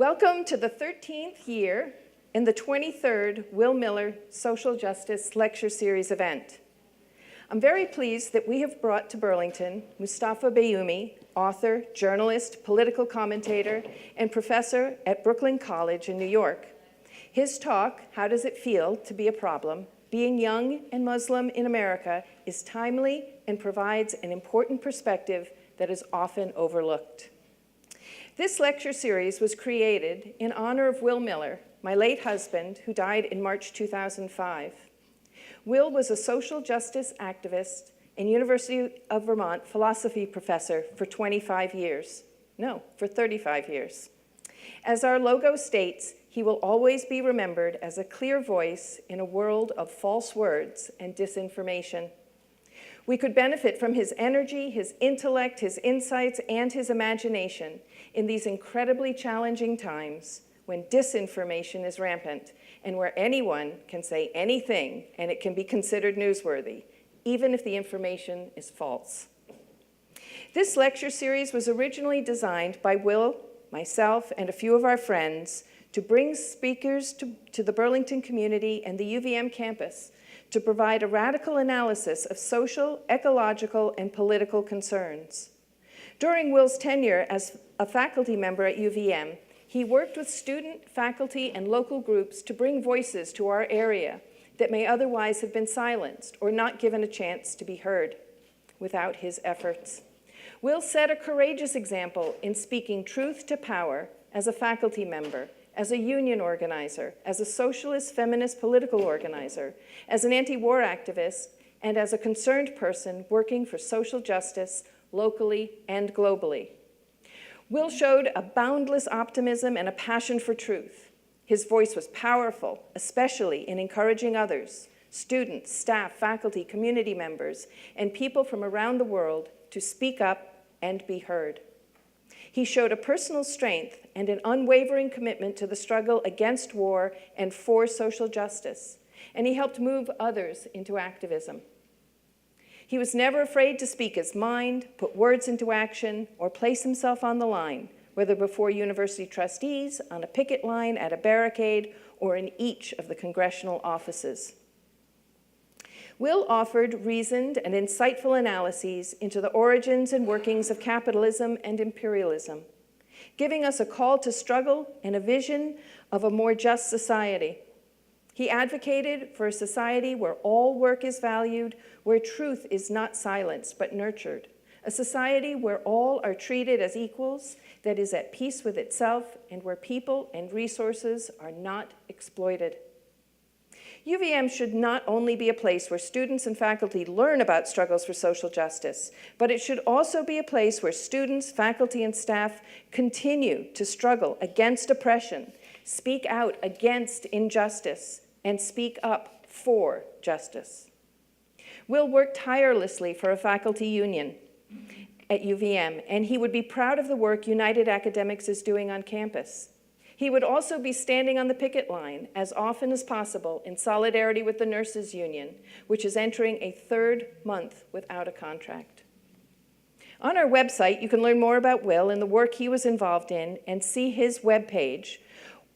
Welcome to the 13th year in the 23rd Will Miller Social Justice Lecture Series event. I'm very pleased that we have brought to Burlington Moustafa Bayoumi, author, journalist, political commentator, and professor at Brooklyn College in New York. His talk, How Does It Feel to Be a Problem? Being Young and Muslim in America, is timely and provides an important perspective that is often overlooked. This lecture series was created in honor of Will Miller, my late husband, who died in March 2005. Will was a social justice activist and University of Vermont philosophy professor for 25 years. No, for 35 years. As our logo states, he will always be remembered as a clear voice in a world of false words and disinformation. We could benefit from his energy, his intellect, his insights, and his imagination in these incredibly challenging times when disinformation is rampant and where anyone can say anything and it can be considered newsworthy, even if the information is false. This lecture series was originally designed by Will, myself, and a few of our friends to bring speakers to the Burlington community and the UVM campus to provide a radical analysis of social, ecological, and political concerns. During Will's tenure as a faculty member at UVM, he worked with student, faculty, and local groups to bring voices to our area that may otherwise have been silenced or not given a chance to be heard. Without his efforts, Will set a courageous example in speaking truth to power as a faculty member, as a union organizer, as a socialist feminist political organizer, as an anti-war activist, and as a concerned person working for social justice locally and globally. Will showed a boundless optimism and a passion for truth. His voice was powerful, especially in encouraging others, students, staff, faculty, community members, and people from around the world to speak up and be heard. He showed a personal strength and an unwavering commitment to the struggle against war and for social justice, and he helped move others into activism. He was never afraid to speak his mind, put words into action, or place himself on the line, whether before university trustees, on a picket line, at a barricade, or in each of the congressional offices. Will offered reasoned and insightful analyses into the origins and workings of capitalism and imperialism, giving us a call to struggle and a vision of a more just society. He advocated for a society where all work is valued, where truth is not silenced but nurtured, a society where all are treated as equals, that is at peace with itself, and where people and resources are not exploited. UVM should not only be a place where students and faculty learn about struggles for social justice, but it should also be a place where students, faculty, and staff continue to struggle against oppression, speak out against injustice, and speak up for justice. Will worked tirelessly for a faculty union at UVM, and he would be proud of the work United Academics is doing on campus. He would also be standing on the picket line as often as possible in solidarity with the nurses union, which is entering a third month without a contract. On our website, you can learn more about Will and the work he was involved in and see his webpage,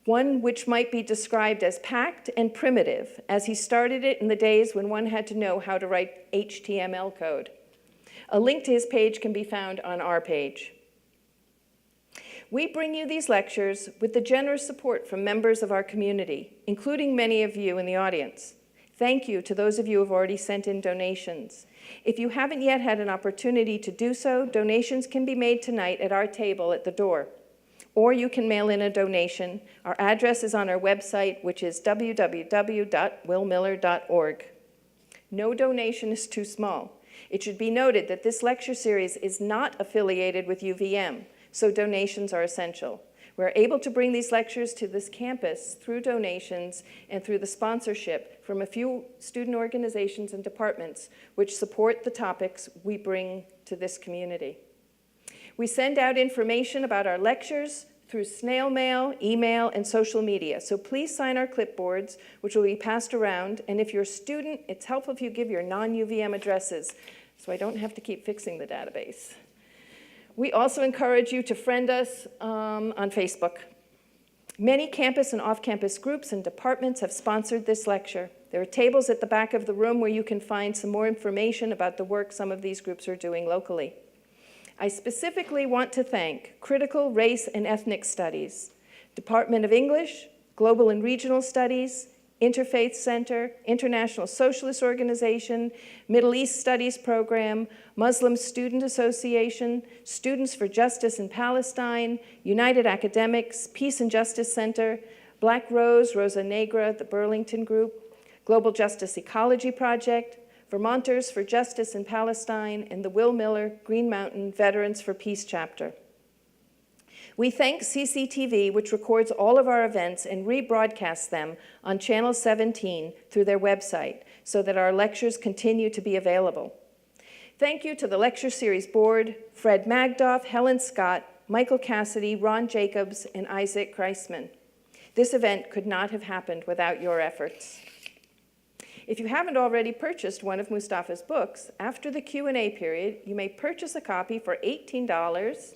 one which might be described as packed and primitive, as he started it in the days when one had to know how to write HTML code. A link to his page can be found on our page. We bring you these lectures with the generous support from members of our community, including many of you in the audience. Thank you to those of you who have already sent in donations. If you haven't yet had an opportunity to do so, donations can be made tonight at our table at the door. Or you can mail in a donation. Our address is on our website, which is www.willmiller.org. No donation is too small. It should be noted that this lecture series is not affiliated with UVM, so donations are essential. We're able to bring these lectures to this campus through donations and through the sponsorship from a few student organizations and departments which support the topics we bring to this community. We send out information about our lectures through snail mail, email, and social media. So please sign our clipboards, which will be passed around. And if you're a student, it's helpful if you give your non-UVM addresses so I don't have to keep fixing the database. We also encourage you to friend us on Facebook. Many campus and off-campus groups and departments have sponsored this lecture. There are tables at the back of the room where you can find some more information about the work some of these groups are doing locally. I specifically want to thank Critical Race and Ethnic Studies, Department of English, Global and Regional Studies, Interfaith Center, International Socialist Organization, Middle East Studies Program, Muslim Student Association, Students for Justice in Palestine, United Academics, Peace and Justice Center, Black Rose, Rosa Negra, the Burlington Group, Global Justice Ecology Project, Vermonters for Justice in Palestine, and the Will Miller Green Mountain Veterans for Peace chapter. We thank CCTV, which records all of our events and rebroadcasts them on Channel 17 through their website so that our lectures continue to be available. Thank you to the Lecture Series Board, Fred Magdoff, Helen Scott, Michael Cassidy, Ron Jacobs, and Isaac Kreisman. This event could not have happened without your efforts. If you haven't already purchased one of Moustafa's books, after the Q&A period, you may purchase a copy for $18,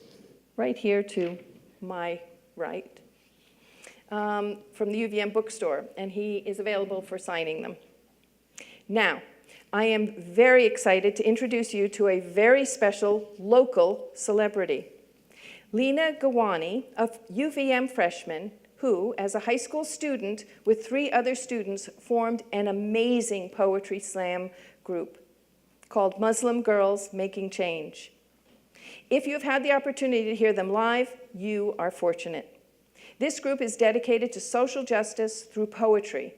right here to my right, from the UVM bookstore, and he is available for signing them. Now, I am very excited to introduce you to a very special local celebrity. Lena Gawani, a UVM freshman, who, as a high school student with 3 other students, formed an amazing poetry slam group called Muslim Girls Making Change. If you have had the opportunity to hear them live, you are fortunate. This group is dedicated to social justice through poetry.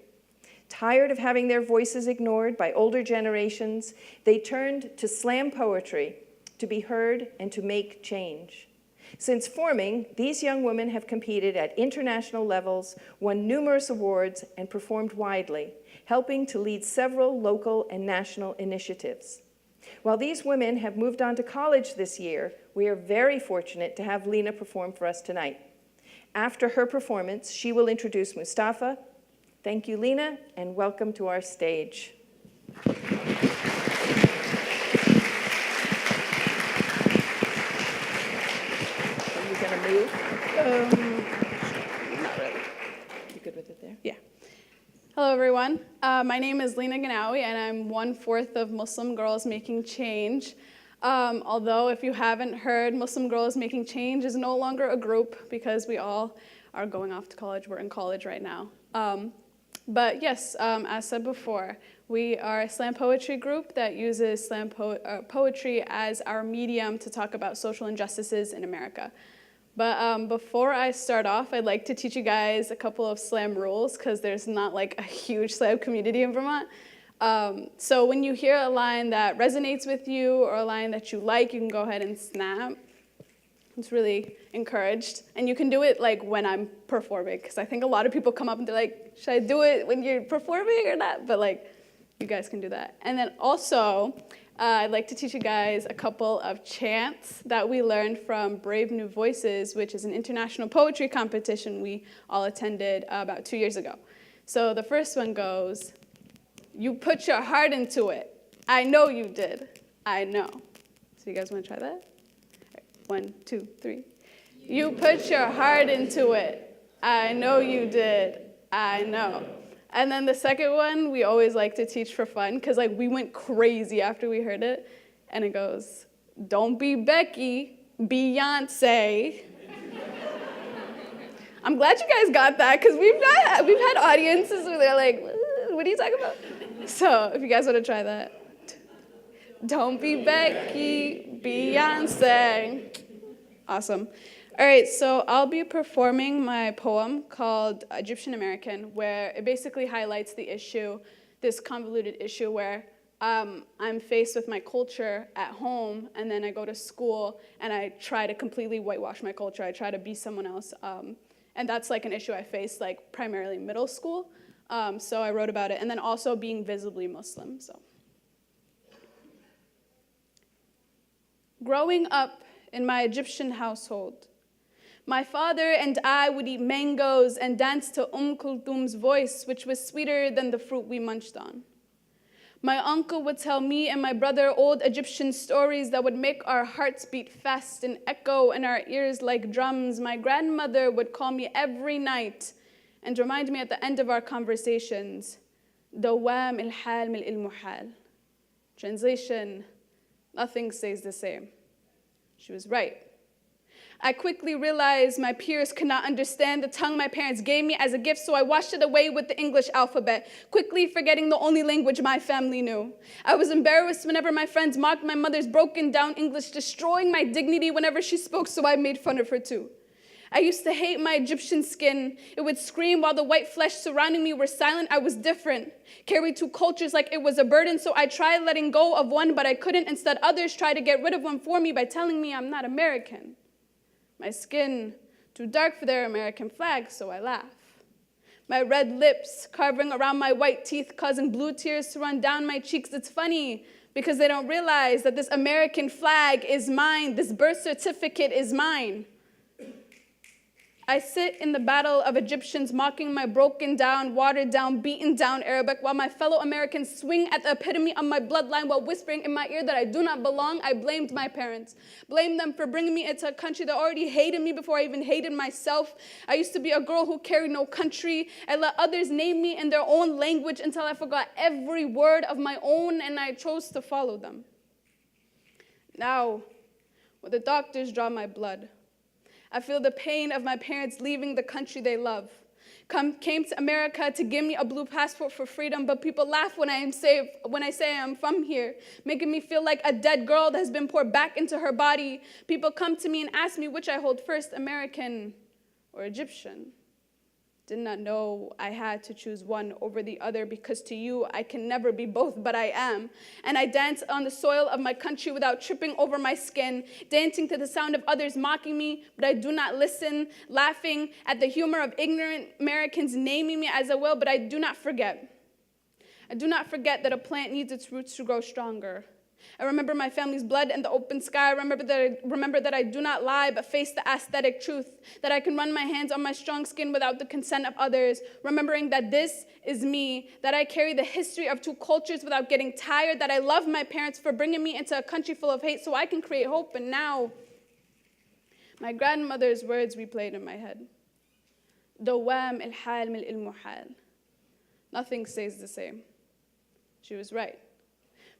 Tired of having their voices ignored by older generations, they turned to slam poetry to be heard and to make change. Since forming, these young women have competed at international levels, won numerous awards, and performed widely, helping to lead several local and national initiatives. While these women have moved on to college this year, we are very fortunate to have Lena perform for us tonight. After her performance, she will introduce Moustafa. Thank you, Lena, and welcome to our stage. Are you going to move? Not really. You good with it there? Yeah. Hello, everyone. My name is Lena Ganawi, and I'm 1/4 of Muslim Girls Making Change. Although, if you haven't heard, Muslim Girls Making Change is no longer a group because we all are going off to college. We're in college right now. But yes, as said before, we are a slam poetry group that uses slam poetry as our medium to talk about social injustices in America. But before I start off, I'd like to teach you guys a couple of slam rules because there's not like a huge slam community in Vermont. So when you hear a line that resonates with you or a line that you like, you can go ahead and snap. It's really encouraged. And you can do it like when I'm performing because I think a lot of people come up and they're like, should I do it when you're performing or not? But like, you guys can do that. And then also, I'd like to teach you guys a couple of chants that we learned from Brave New Voices, which is an international poetry competition we all attended about 2 years ago. So the first one goes, you put your heart into it. I know you did. I know. So you guys want to try that? All right, 1, 2, 3. You put your heart into it. I know you did. I know. And then the second one, we always like to teach for fun, because like we went crazy after we heard it. And it goes, don't be Becky, Beyonce. I'm glad you guys got that, because we've had audiences where they're like, what are you talking about? So if you guys want to try that. Don't be Becky, Beyonce. Awesome. All right, so I'll be performing my poem called Egyptian American, where it basically highlights the issue, this convoluted issue where I'm faced with my culture at home, and then I go to school, and I try to completely whitewash my culture. I try to be someone else, and that's like an issue I face like primarily in middle school, so I wrote about it, and then also being visibly Muslim. So, growing up in my Egyptian household, my father and I would eat mangoes and dance to Kulthum's voice, which was sweeter than the fruit we munched on. My uncle would tell me and my brother old Egyptian stories that would make our hearts beat fast and echo in our ears like drums. My grandmother would call me every night and remind me at the end of our conversations, دوام الحال ملء المحال. Translation, nothing stays the same. She was right. I quickly realized my peers could not understand the tongue my parents gave me as a gift, so I washed it away with the English alphabet, quickly forgetting the only language my family knew. I was embarrassed whenever my friends mocked my mother's broken down English, destroying my dignity whenever she spoke, so I made fun of her too. I used to hate my Egyptian skin. It would scream while the white flesh surrounding me were silent. I was different, carried two cultures like it was a burden, so I tried letting go of one, but I couldn't. Instead, others tried to get rid of one for me by telling me I'm not American. My skin, too dark for their American flag, so I laugh. My red lips carving around my white teeth, causing blue tears to run down my cheeks. It's funny because they don't realize that this American flag is mine. This birth certificate is mine. I sit in the battle of Egyptians mocking my broken down, watered down, beaten down Arabic while my fellow Americans swing at the epitome of my bloodline while whispering in my ear that I do not belong. I blamed my parents, blamed them for bringing me into a country that already hated me before I even hated myself. I used to be a girl who carried no country. I let others name me in their own language until I forgot every word of my own and I chose to follow them. Now, when the doctors draw my blood, I feel the pain of my parents leaving the country they love. Came to America to give me a blue passport for freedom, but people laugh when I say I'm from here, making me feel like a dead girl that has been poured back into her body. People come to me and ask me which I hold first, American or Egyptian. Did not know I had to choose one over the other because to you I can never be both, but I am. And I dance on the soil of my country without tripping over my skin, dancing to the sound of others mocking me, but I do not listen, laughing at the humor of ignorant Americans naming me as I will, but I do not forget. I do not forget that a plant needs its roots to grow stronger. I remember my family's blood and the open sky. I remember that I do not lie, but face the aesthetic truth, that I can run my hands on my strong skin without the consent of others, remembering that this is me, that I carry the history of two cultures without getting tired, that I love my parents for bringing me into a country full of hate so I can create hope. And now, my grandmother's words replayed in my head. دوام الحال ملء المحال. Nothing stays the same. She was right.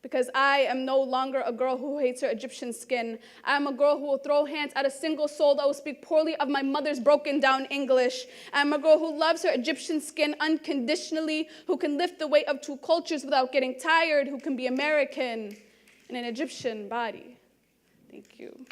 Because I am no longer a girl who hates her Egyptian skin. I am a girl who will throw hands at a single soul that will speak poorly of my mother's broken down English. I am a girl who loves her Egyptian skin unconditionally, who can lift the weight of two cultures without getting tired, who can be American in an Egyptian body. Thank you.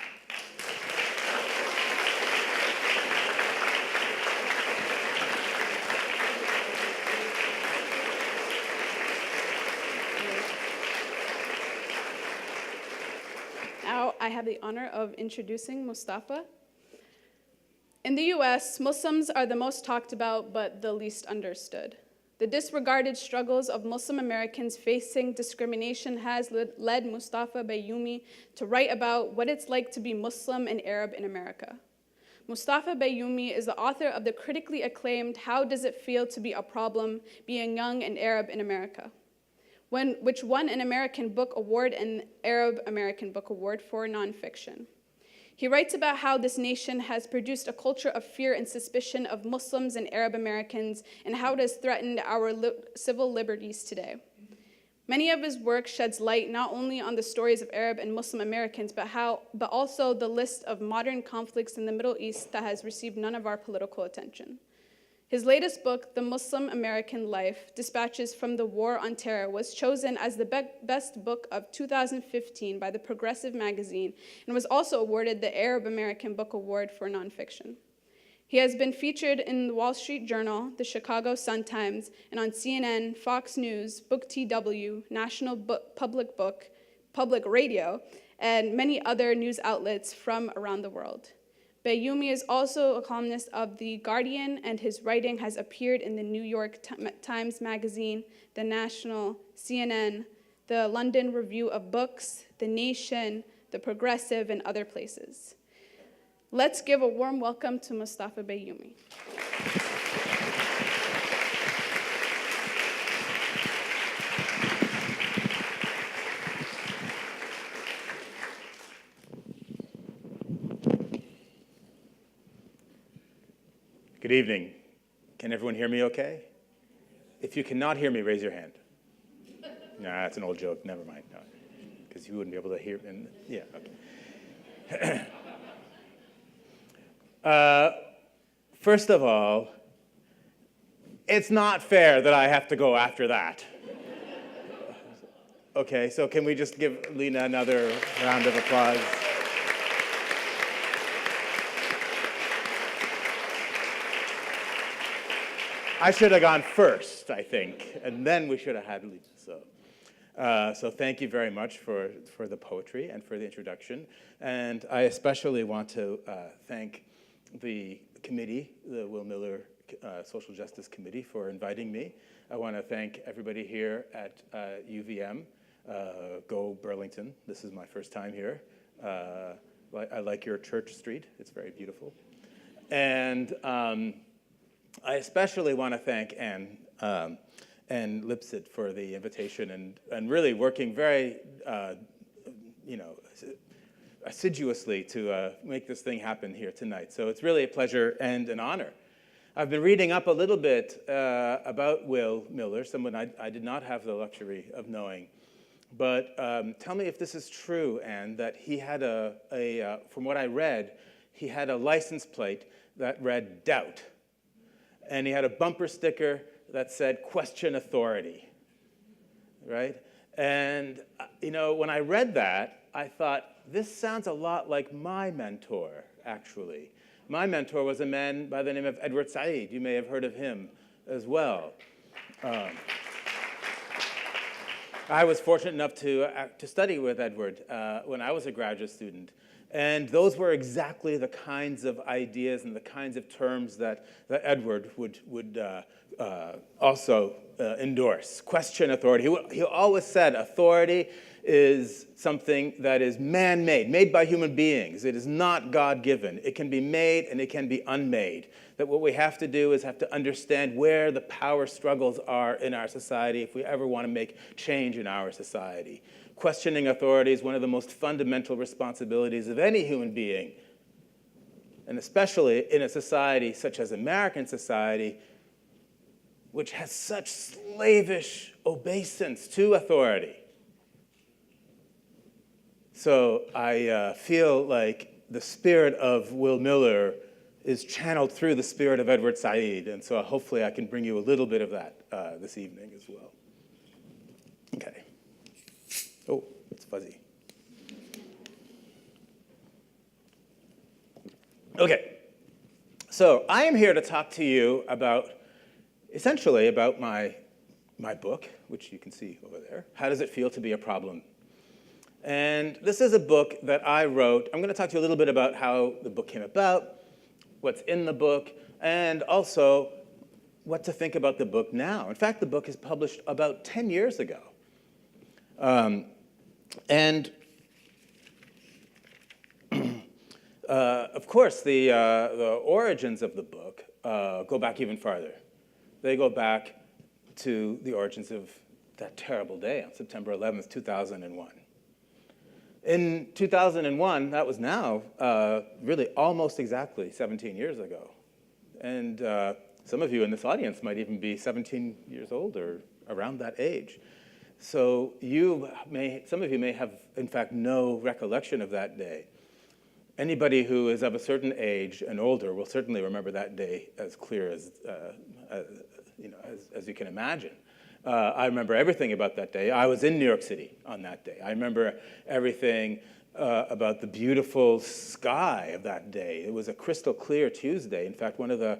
Now I have the honor of introducing Moustafa. In the US, Muslims are the most talked about but the least understood. The disregarded struggles of Muslim Americans facing discrimination has led Moustafa Bayoumi to write about what it's like to be Muslim and Arab in America. Moustafa Bayoumi is the author of the critically acclaimed How Does It Feel to Be a Problem, Being Young and Arab in America, which won an American Book Award and Arab American Book Award for nonfiction. He writes about how this nation has produced a culture of fear and suspicion of Muslims and Arab Americans and how it has threatened our civil liberties today. Many of his work sheds light not only on the stories of Arab and Muslim Americans, but also the list of modern conflicts in the Middle East that has received none of our political attention. His latest book, The Muslim American Life, Dispatches from the War on Terror, was chosen as the best book of 2015 by the Progressive magazine and was also awarded the Arab American Book Award for nonfiction. He has been featured in the Wall Street Journal, the Chicago Sun-Times, and on CNN, Fox News, Book TW, National Public Radio, and many other news outlets from around the world. Bayoumi is also a columnist of The Guardian, and his writing has appeared in the New York Times Magazine, The National, CNN, the London Review of Books, The Nation, The Progressive, and other places. Let's give a warm welcome to Moustafa Bayoumi. Good evening. Can everyone hear me okay? If you cannot hear me, raise your hand. Nah, that's an old joke. Never mind. Because you wouldn't be able to hear. Yeah, okay. First of all, it's not fair that I have to go after that. Okay, so can we just give Lena another round of applause? I should have gone first, I think, and then we should have had Lena. So thank you very much for the poetry and for the introduction. And I especially want to thank the committee, the Will Miller Social Justice Committee, for inviting me. I want to thank everybody here at UVM. Go Burlington. This is my first time here. I like your church street. It's very beautiful. And I especially want to thank Anne Lipset for the invitation and really working very, assiduously to make this thing happen here tonight. So it's really a pleasure and an honor. I've been reading up a little bit about Will Miller, someone I did not have the luxury of knowing. But tell me if this is true, Anne, that he had from what I read, he had a license plate that read doubt. And he had a bumper sticker that said question authority, right? And, when I read that, I thought, this sounds a lot like my mentor, actually. My mentor was a man by the name of Edward Said. You may have heard of him as well. I was fortunate enough to study with Edward when I was a graduate student. And those were exactly the kinds of ideas and the kinds of terms that Edward would also endorse. Question authority. He always said authority is something that is man-made, made by human beings. It is not God-given. It can be made and it can be unmade. That what we have to do is have to understand where the power struggles are in our society if we ever want to make change in our society. Questioning authority is one of the most fundamental responsibilities of any human being, and especially in a society such as American society, which has such slavish obeisance to authority. So I feel like the spirit of Will Miller is channeled through the spirit of Edward Said, and so hopefully I can bring you a little bit of that this evening as well. Okay. Oh, it's fuzzy. Okay, so I am here to talk to you essentially about my book, which you can see over there. How does it feel to be a problem? And this is a book that I wrote. I'm going to talk to you a little bit about how the book came about, what's in the book, and also what to think about the book now. In fact, the book is published about 10 years ago. Of course, the origins of the book go back even farther. They go back to the origins of that terrible day on September 11th, 2001. In 2001, that was now really almost exactly 17 years ago. And some of you in this audience might even be 17 years old or around that age. So some of you may have, in fact, no recollection of that day. Anybody who is of a certain age and older will certainly remember that day as clear as you can imagine. I remember everything about that day. I was in New York City on that day. I remember everything about the beautiful sky of that day. It was a crystal clear Tuesday. In fact, one of a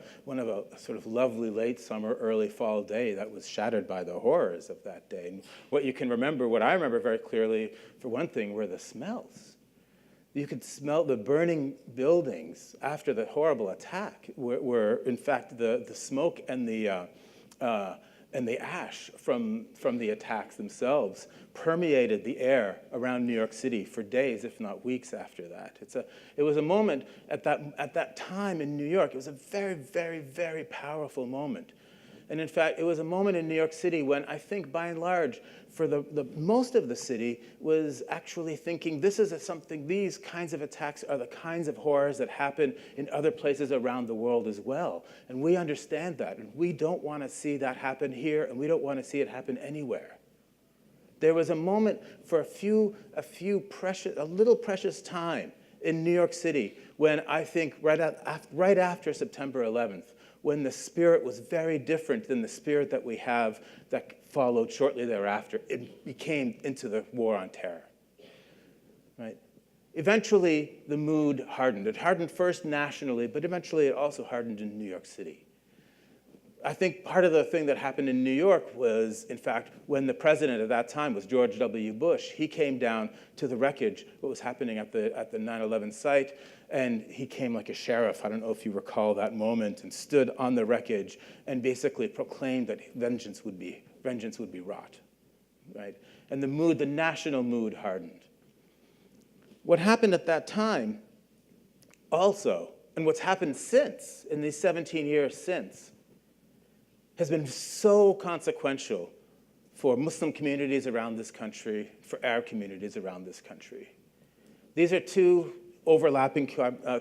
sort of lovely late summer, early fall day that was shattered by the horrors of that day. And what I remember very clearly, for one thing, were the smells. You could smell the burning buildings after the horrible attack, where in fact the smoke and the ash from the attacks themselves permeated the air around New York City for days, if not weeks after that. It was a moment at that time in New York. It was a very, very, very powerful moment. And in fact, it was a moment in New York City when I think, by and large, for the most of the city was actually thinking this is something, these kinds of attacks are the kinds of horrors that happen in other places around the world as well. And we understand that. And we don't want to see that happen here, and we don't want to see it happen anywhere. There was a moment for a little precious time in New York City when I think right after September 11th, when the spirit was very different than the spirit that we have that followed shortly thereafter. It became into the war on terror, right? Eventually, the mood hardened. It hardened first nationally, but eventually it also hardened in New York City. I think part of the thing that happened in New York was, in fact, when the president at that time was George W. Bush, he came down to the wreckage, what was happening at the 9/11 site, and he came like a sheriff, I don't know if you recall that moment, and stood on the wreckage and basically proclaimed that vengeance would be wrought, right? And the national mood hardened. What happened at that time also, and what's happened since, in these 17 years since, has been so consequential for Muslim communities around this country, for Arab communities around this country. These are two overlapping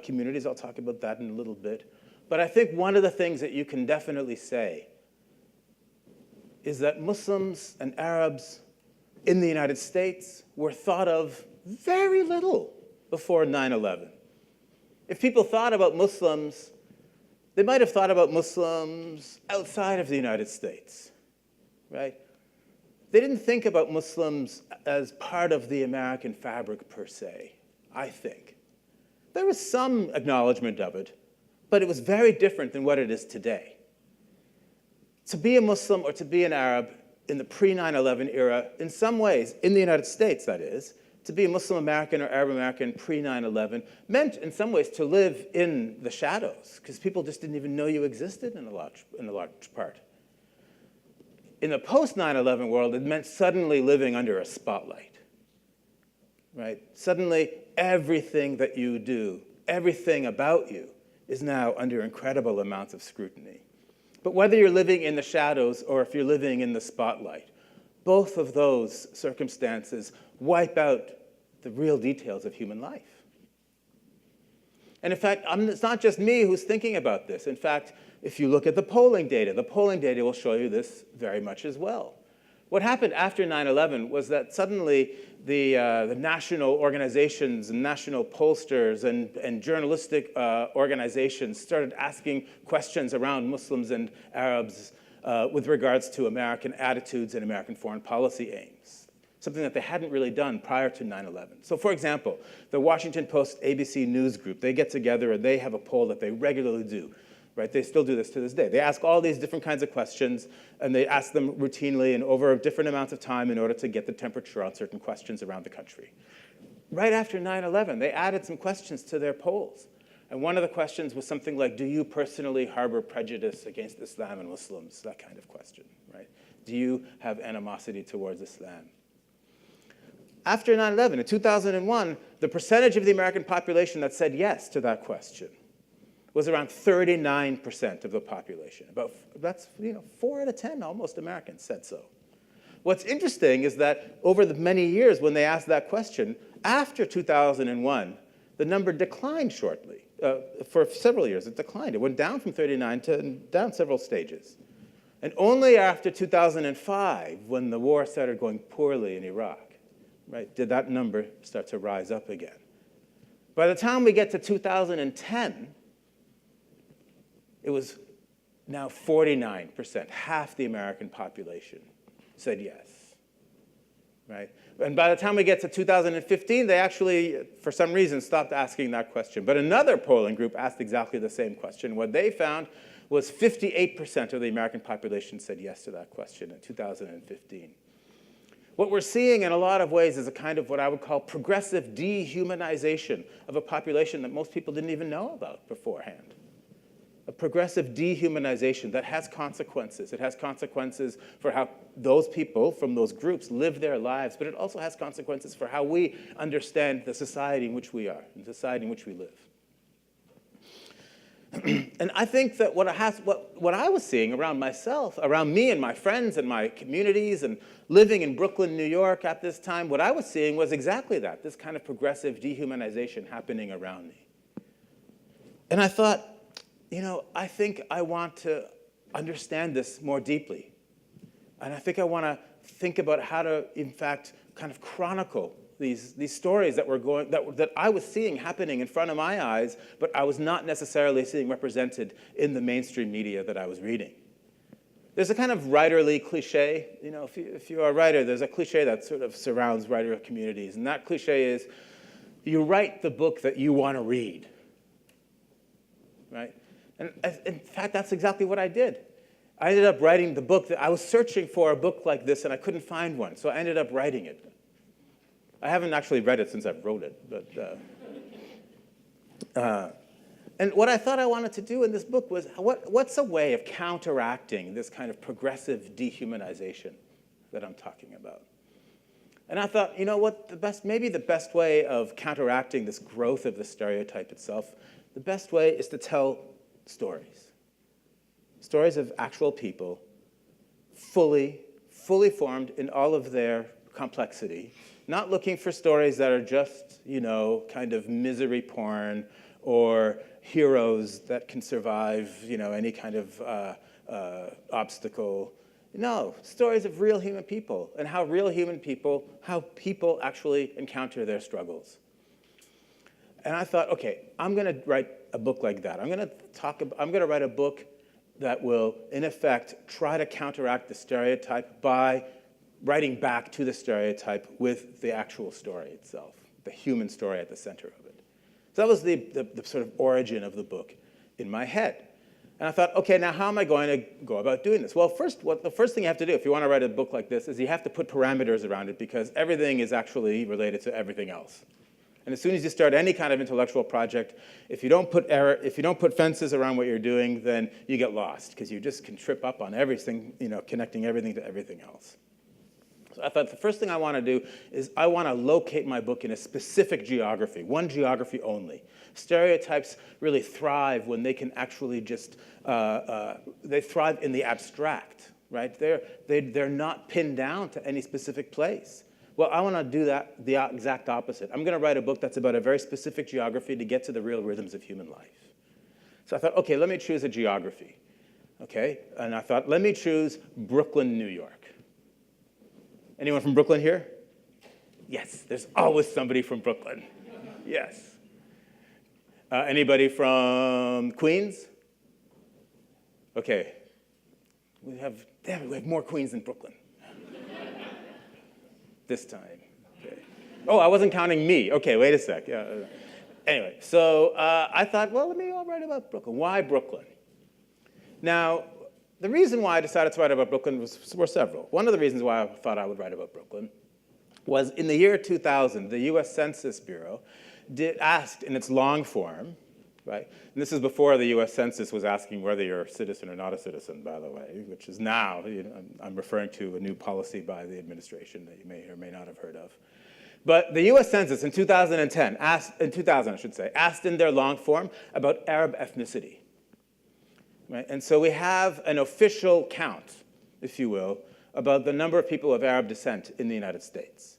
communities. I'll talk about that in a little bit. But I think one of the things that you can definitely say is that Muslims and Arabs in the United States were thought of very little before 9/11. If people thought about Muslims, they might have thought about Muslims outside of the United States, right? They didn't think about Muslims as part of the American fabric per se, I think. There was some acknowledgement of it, but it was very different than what it is today. To be a Muslim or to be an Arab in the pre-9/11 era, in some ways, in the United States that is, to be a Muslim American or Arab American pre-9/11 meant, in some ways, to live in the shadows, because people just didn't even know you existed in a large part. In the post-9/11 world, it meant suddenly living under a spotlight, right? Suddenly, everything that you do, everything about you, is now under incredible amounts of scrutiny. But whether you're living in the shadows or if you're living in the spotlight, both of those circumstances wipe out the real details of human life. And in fact, it's not just me who's thinking about this. In fact, if you look at the polling data will show you this very much as well. What happened after 9/11 was that suddenly the national organizations and national pollsters and journalistic organizations started asking questions around Muslims and Arabs with regards to American attitudes and American foreign policy aims, something that they hadn't really done prior to 9/11. So for example, the Washington Post ABC News Group, they get together and they have a poll that they regularly do. Right? They still do this to this day. They ask all these different kinds of questions, and they ask them routinely and over different amounts of time in order to get the temperature on certain questions around the country. Right after 9/11, they added some questions to their polls. And one of the questions was something like, do you personally harbor prejudice against Islam and Muslims? That kind of question, right? Do you have animosity towards Islam? After 9/11, in 2001, the percentage of the American population that said yes to that question was around 39% of the population. That's 4 out of 10 almost Americans said so. What's interesting is that over the many years when they asked that question, after 2001, the number declined shortly. For several years, it declined. It went down from 39 to down several stages. And only after 2005, when the war started going poorly in Iraq, right, did that number start to rise up again. By the time we get to 2010, it was now 49%, half the American population said yes, right? And by the time we get to 2015, they actually, for some reason, stopped asking that question. But another polling group asked exactly the same question. What they found was 58% of the American population said yes to that question in 2015. What we're seeing in a lot of ways is a kind of what I would call progressive dehumanization of a population that most people didn't even know about beforehand. A progressive dehumanization that has consequences. It has consequences for how those people from those groups live their lives, but it also has consequences for how we understand the society in which we are, the society in which we live. And I think that what I was seeing around myself, around me and my friends and my communities and living in Brooklyn, New York at this time, what I was seeing was exactly that, this kind of progressive dehumanization happening around me. And I thought, I think I want to understand this more deeply. And I think I want to think about how to, in fact, kind of chronicle these stories that I was seeing happening in front of my eyes, but I was not necessarily seeing represented in the mainstream media that I was reading. There's a kind of writerly cliche. If you are a writer, there's a cliche that sort of surrounds writer communities, and that cliche is, you write the book that you want to read, right? And in fact, that's exactly what I did. I ended up writing the book that I was searching for a book like this, and I couldn't find one, so I ended up writing it. I haven't actually read it since I wrote it, but and what I thought I wanted to do in this book was, what's a way of counteracting this kind of progressive dehumanization that I'm talking about? And I thought, maybe the best way of counteracting this growth of the stereotype itself, the best way is to tell stories. Stories of actual people, fully formed in all of their complexity, not looking for stories that are just, kind of misery porn or heroes that can survive, any kind of obstacle. No, stories of real human people and how people actually encounter their struggles. And I thought, okay, I'm going to write a book like that. I'm going to write a book that will, in effect, try to counteract the stereotype by writing back to the stereotype with the actual story itself, the human story at the center of it. So that was the sort of origin of the book in my head. And I thought, okay, now how am I going to go about doing this? Well, the first thing you have to do if you want to write a book like this is you have to put parameters around it, because everything is actually related to everything else. And as soon as you start any kind of intellectual project, if you don't put fences around what you're doing, then you get lost, because you just can trip up on everything, connecting everything to everything else. So I thought the first thing I want to do is I want to locate my book in a specific geography, one geography only. Stereotypes really thrive when they can actually just, they thrive in the abstract, right? They're not pinned down to any specific place. Well, I want to do that, the exact opposite. I'm going to write a book that's about a very specific geography to get to the real rhythms of human life. So I thought, okay, let me choose a geography, okay? And I thought, let me choose Brooklyn, New York. Anyone from Brooklyn here? Yes, there's always somebody from Brooklyn. Yes. Anybody from Queens? Okay. We have more Queens than Brooklyn. This time. Okay. Oh, I wasn't counting me. Okay, wait a sec. Yeah. Anyway, so I thought, well, I'll write about Brooklyn. Why Brooklyn? Now, the reason why I decided to write about Brooklyn were several. One of the reasons why I thought I would write about Brooklyn was in the year 2000, the US Census Bureau asked in its long form, right? And this is before the US Census was asking whether you're a citizen or not a citizen, by the way, which is now, I'm referring to a new policy by the administration that you may or may not have heard of. But the US Census in 2010, asked in their long form about Arab ethnicity. Right? And so we have an official count, if you will, about the number of people of Arab descent in the United States.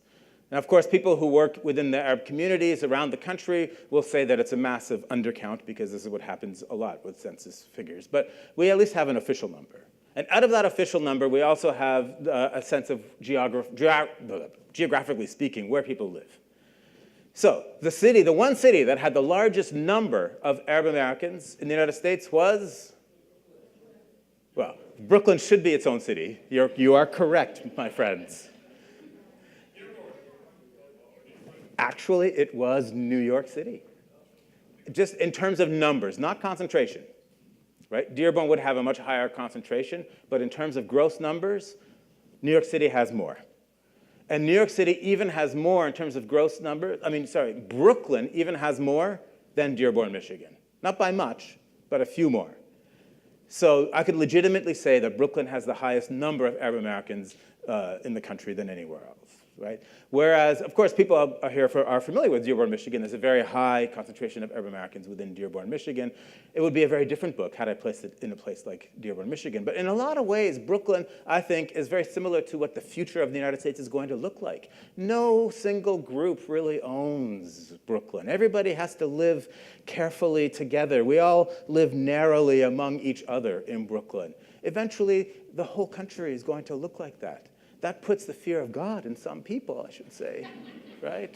Now, of course, people who work within the Arab communities around the country will say that it's a massive undercount, because this is what happens a lot with census figures. But we at least have an official number. And out of that official number, we also have a sense of, geographically speaking, where people live. So the one city that had the largest number of Arab Americans in the United States was, well, Brooklyn should be its own city. You are correct, my friends. Actually, it was New York City. Just in terms of numbers, not concentration. Right? Dearborn would have a much higher concentration, but in terms of gross numbers, New York City has more. And New York City even has more in terms of gross numbers. Brooklyn even has more than Dearborn, Michigan. Not by much, but a few more. So I could legitimately say that Brooklyn has the highest number of Arab Americans in the country than anywhere else. right? Whereas, of course, people are familiar with Dearborn, Michigan. There's a very high concentration of Arab Americans within Dearborn, Michigan. It would be a very different book had I placed it in a place like Dearborn, Michigan. But in a lot of ways, Brooklyn, I think, is very similar to what the future of the United States is going to look like. No single group really owns Brooklyn. Everybody has to live carefully together. We all live narrowly among each other in Brooklyn. Eventually, the whole country is going to look like that. That puts the fear of God in some people, I should say, right?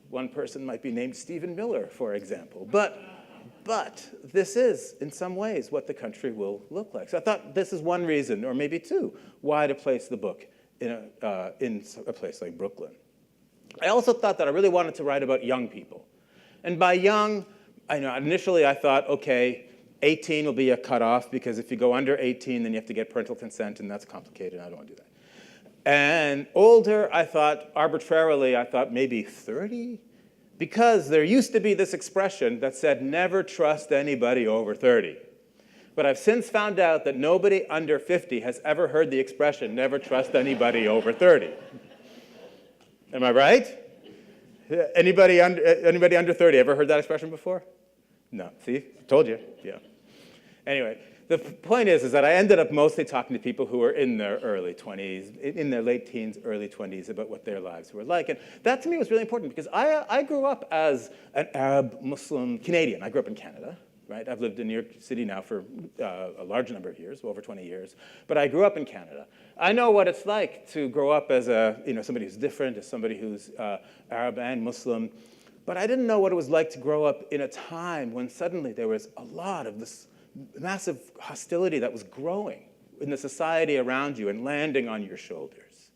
One person might be named Stephen Miller, for example. But this is, in some ways, what the country will look like. So I thought this is one reason, or maybe two, why to place the book in a place like Brooklyn. I also thought that I really wanted to write about young people. And by young, initially I thought, okay, 18 will be a cutoff, because if you go under 18, then you have to get parental consent, and that's complicated, and I don't want to do that. And older, I thought, arbitrarily, I thought maybe 30? Because there used to be this expression that said, never trust anybody over 30. But I've since found out that nobody under 50 has ever heard the expression, never trust anybody over 30. Am I right? Anybody under 30 ever heard that expression before? No. See? Told you. Yeah. Anyway, the point is that I ended up mostly talking to people who were in their early 20s, in their late teens, early 20s, about what their lives were like. And that, to me, was really important, because I grew up as an Arab Muslim Canadian. I grew up in Canada, right? I've lived in New York City now for a large number of years, over 20 years. But I grew up in Canada. I know what it's like to grow up as somebody who's different, as somebody who's Arab and Muslim. But I didn't know what it was like to grow up in a time when suddenly there was a lot of this massive hostility that was growing in the society around you and landing on your shoulders.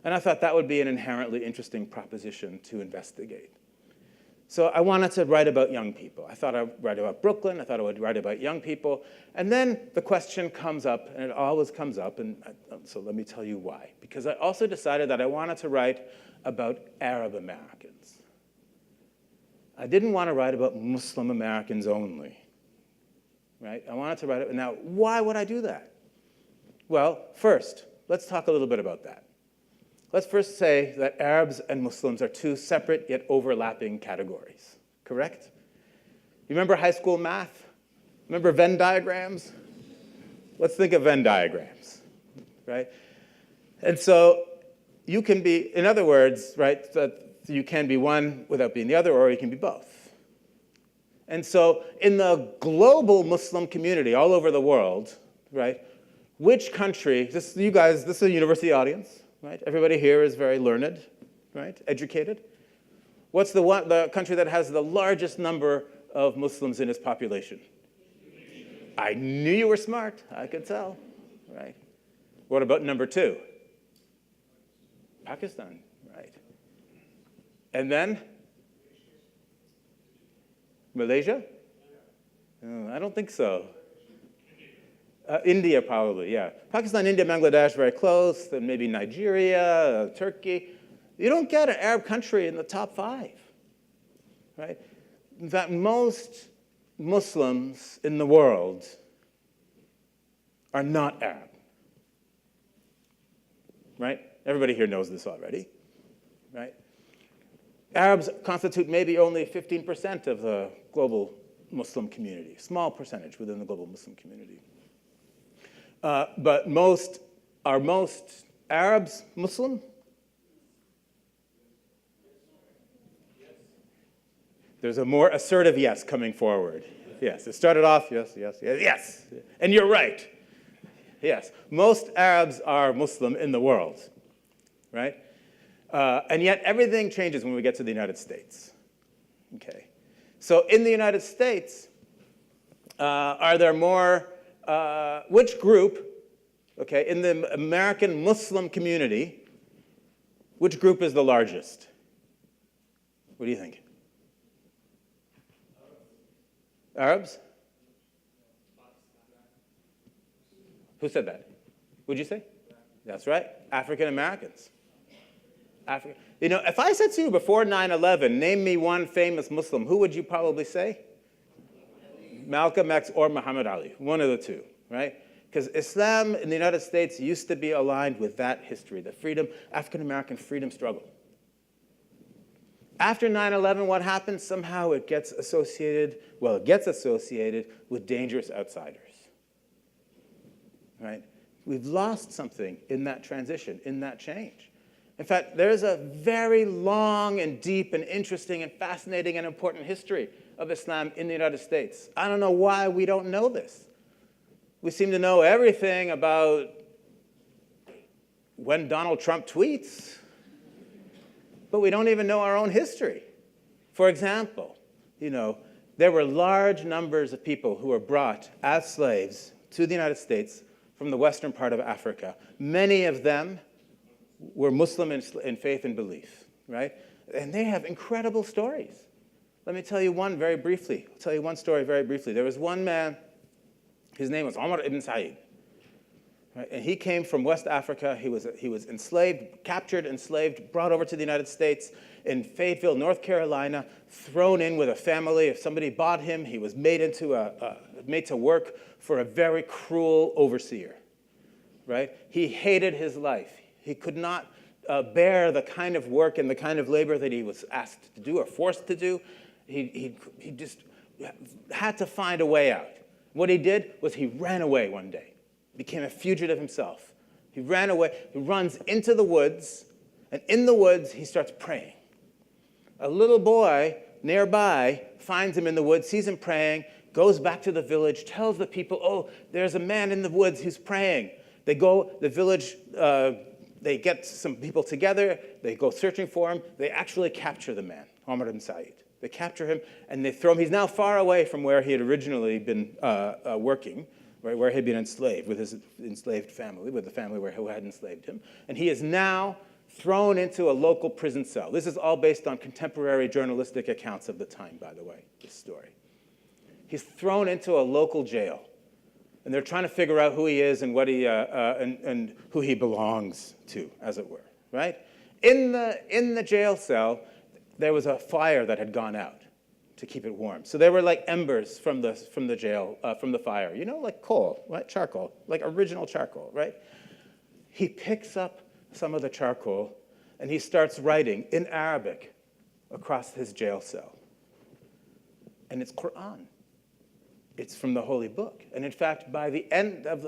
And I thought that would be an inherently interesting proposition to investigate. So I wanted to write about young people. I thought I'd write about Brooklyn. I thought I would write about young people. And then the question comes up, and it always comes up, and so let me tell you why. Because I also decided that I wanted to write about Arab Americans. I didn't want to write about Muslim Americans only. Right? I wanted to write it. Now, why would I do that? Well, first, let's talk a little bit about that. Let's first say that Arabs and Muslims are two separate yet overlapping categories, correct? You remember high school math? Remember Venn diagrams? Let's think of Venn diagrams, right? And so you can be, in other words, right, that you can be one without being the other, or you can be both. And so in the global Muslim community all over the world, right, which country, this is a university audience, right? Everybody here is very learned, right, educated. What's the country that has the largest number of Muslims in its population? I knew you were smart, I could tell, right? What about number 2? Pakistan, right? And then? Malaysia? Oh, I don't think so. India, probably, yeah. Pakistan, India, Bangladesh, very close. Then maybe Nigeria, Turkey. You don't get an Arab country in the top 5, right? In fact, most Muslims in the world are not Arab, right? Everybody here knows this already, right? Arabs constitute maybe only 15% of the global Muslim community, small percentage within the global Muslim community. But are most Arabs Muslim? There's a more assertive yes coming forward. Yes, it started off yes, yes, yes, yes. And you're right. Yes, most Arabs are Muslim in the world, right? And yet everything changes when we get to the United States. Okay. So in the United States, are there more, which group, okay, in the American Muslim community, which group is the largest? What do you think? Arabs? Who said that? What'd you say? That's right, African Americans. You know, if I said to you before 9/11, name me one famous Muslim, who would you probably say? Malcolm X or Muhammad Ali, one of the two, right? because Islam in the United States used to be aligned with that history, the African-American freedom struggle. After 9/11, what happens? Somehow it gets associated with dangerous outsiders, right? We've lost something in that transition, in that change. In fact, there's a very long and deep and interesting and fascinating and important history of Islam in the United States. I don't know why we don't know this. We seem to know everything about when Donald Trump tweets, but we don't even know our own history. For example, there were large numbers of people who were brought as slaves to the United States from the western part of Africa. Many of them were Muslim in faith and belief, right? And they have incredible stories. Let me tell you one very briefly. I'll tell you one story very briefly. There was one man, his name was Omar ibn Said. Right? And he came from West Africa. He was enslaved, captured, enslaved, brought over to the United States in Fayetteville, North Carolina, thrown in with a family. If somebody bought him, he was made to work for a very cruel overseer. Right? He hated his life. He could not bear the kind of work and the kind of labor that he was asked to do or forced to do. He just had to find a way out. What he did was he ran away one day. Became a fugitive himself. He ran away. He runs into the woods, and in the woods, he starts praying. A little boy nearby finds him in the woods, sees him praying, goes back to the village, tells the people, oh, there's a man in the woods who's praying. They go, the village, they get some people together, they go searching for him, they actually capture the man, Omar ibn Said. They capture him, and they throw him. He's now far away from where he had originally been working, right, where he had been enslaved with his enslaved family, with the family who had enslaved him. And he is now thrown into a local prison cell. This is all based on contemporary journalistic accounts of the time, by the way, this story. He's thrown into a local jail. And they're trying to figure out who he is and what and who he belongs to, as it were, right? In the jail cell, there was a fire that had gone out to keep it warm. So there were like embers from the jail, from the fire, like coal, right? Charcoal, like original charcoal, right? He picks up some of the charcoal and he starts writing in Arabic across his jail cell. And it's Quran. It's from the Holy Book. And in fact, by the end of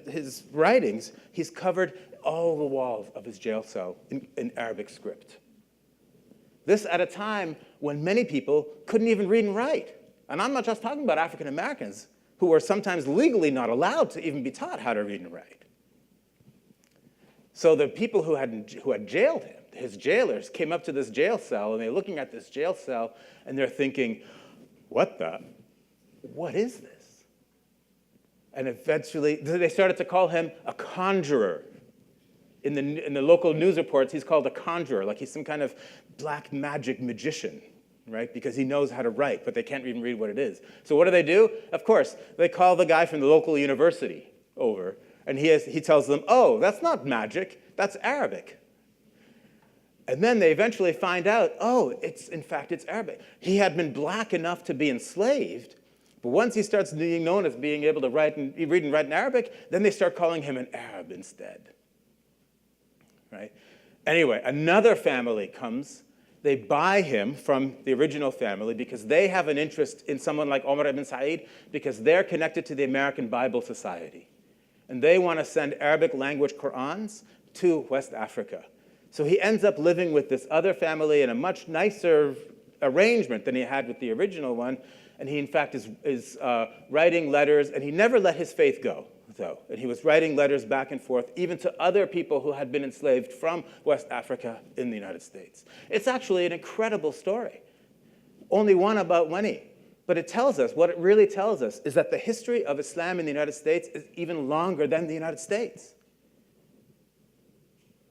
his writings, he's covered all the walls of his jail cell in Arabic script. This at a time when many people couldn't even read and write. And I'm not just talking about African Americans who were sometimes legally not allowed to even be taught how to read and write. So the people who had jailed him, his jailers, came up to this jail cell, and they're looking at this jail cell, and they're thinking, what is this? And eventually, they started to call him a conjurer. In the local news reports, he's called a conjurer, like he's some kind of black magic magician, right? Because he knows how to write, but they can't even read what it is. So what do? Of course, they call the guy from the local university over, and he tells them, oh, that's not magic, that's Arabic. And then they eventually find out, oh, in fact, it's Arabic. He had been black enough to be enslaved, but once he starts being known as being able to read and write in Arabic, then they start calling him an Arab instead. Right? Anyway, another family comes. They buy him from the original family because they have an interest in someone like Omar ibn Said because they're connected to the American Bible Society. And they want to send Arabic language Qur'ans to West Africa. So he ends up living with this other family in a much nicer arrangement than he had with the original one. And he, in fact, is writing letters, and he never let his faith go, though. And he was writing letters back and forth, even to other people who had been enslaved from West Africa in the United States. It's actually an incredible story. Only one about many. But it tells us, what it really tells us, is that the history of Islam in the United States is even longer than the United States.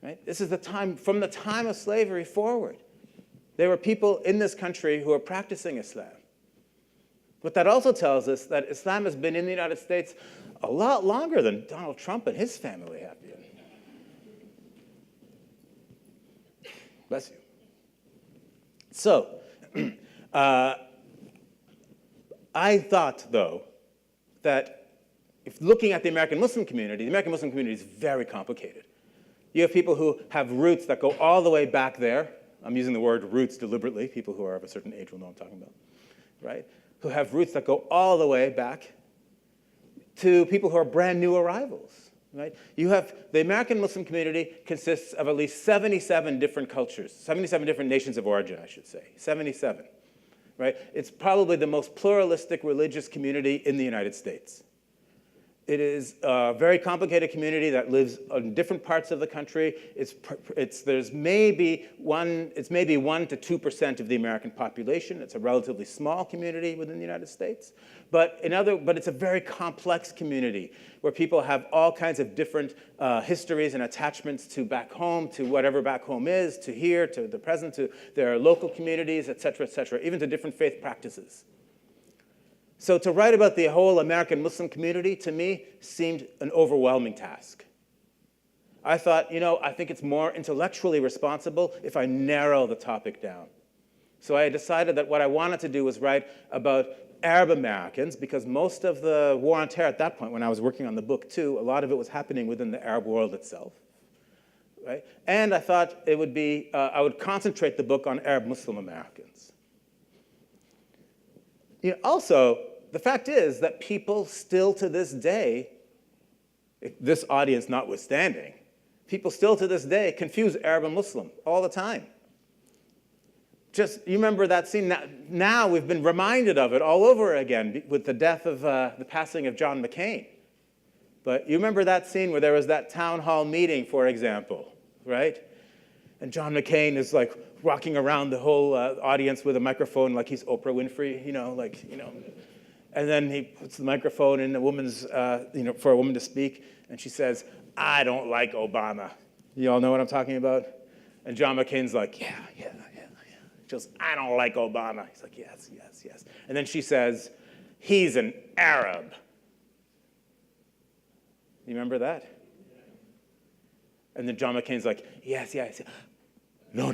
Right? This is from the time of slavery forward. There were people in this country who were practicing Islam. But that also tells us that Islam has been in the United States a lot longer than Donald Trump and his family have been. Bless you. So, I thought, though, that if looking at the American Muslim community is very complicated. You have people who have roots that go all the way back there. I'm using the word roots deliberately. People who are of a certain age will know what I'm talking about, right? Who have roots that go all the way back to people who are brand new arrivals, right? You have the American Muslim community consists of at least 77 different cultures, 77 different nations of origin, I should say, 77, right? It's probably the most pluralistic religious community in the United States. It is a very complicated community that lives in different parts of the country. It's maybe 1 to 2% of the American population. It's a relatively small community within the United States. But it's a very complex community where people have all kinds of different histories and attachments to back home, to whatever back home is, to here, to the present, to their local communities, et cetera, even to different faith practices. So to write about the whole American Muslim community, to me, seemed an overwhelming task. I thought, I think it's more intellectually responsible if I narrow the topic down. So I decided that what I wanted to do was write about Arab Americans, because most of the war on terror at that point, when I was working on the book too, a lot of it was happening within the Arab world itself. Right? And I thought it would be, I would concentrate the book on Arab Muslim Americans. Also, the fact is that people still to this day, this audience notwithstanding, people still to this day confuse Arab and Muslim all the time. You remember that scene? Now we've been reminded of it all over again with the death of, the passing of John McCain. But you remember that scene where there was that town hall meeting, for example, right? And John McCain is like rocking around the whole audience with a microphone like he's Oprah Winfrey, And then he puts the microphone in a woman's, for a woman to speak, and she says, "I don't like Obama." You all know what I'm talking about? And John McCain's like, yeah. She goes, "I don't like Obama." He's like, yes. And then she says, "He's an Arab." You remember that? And then John McCain's like, yes. No.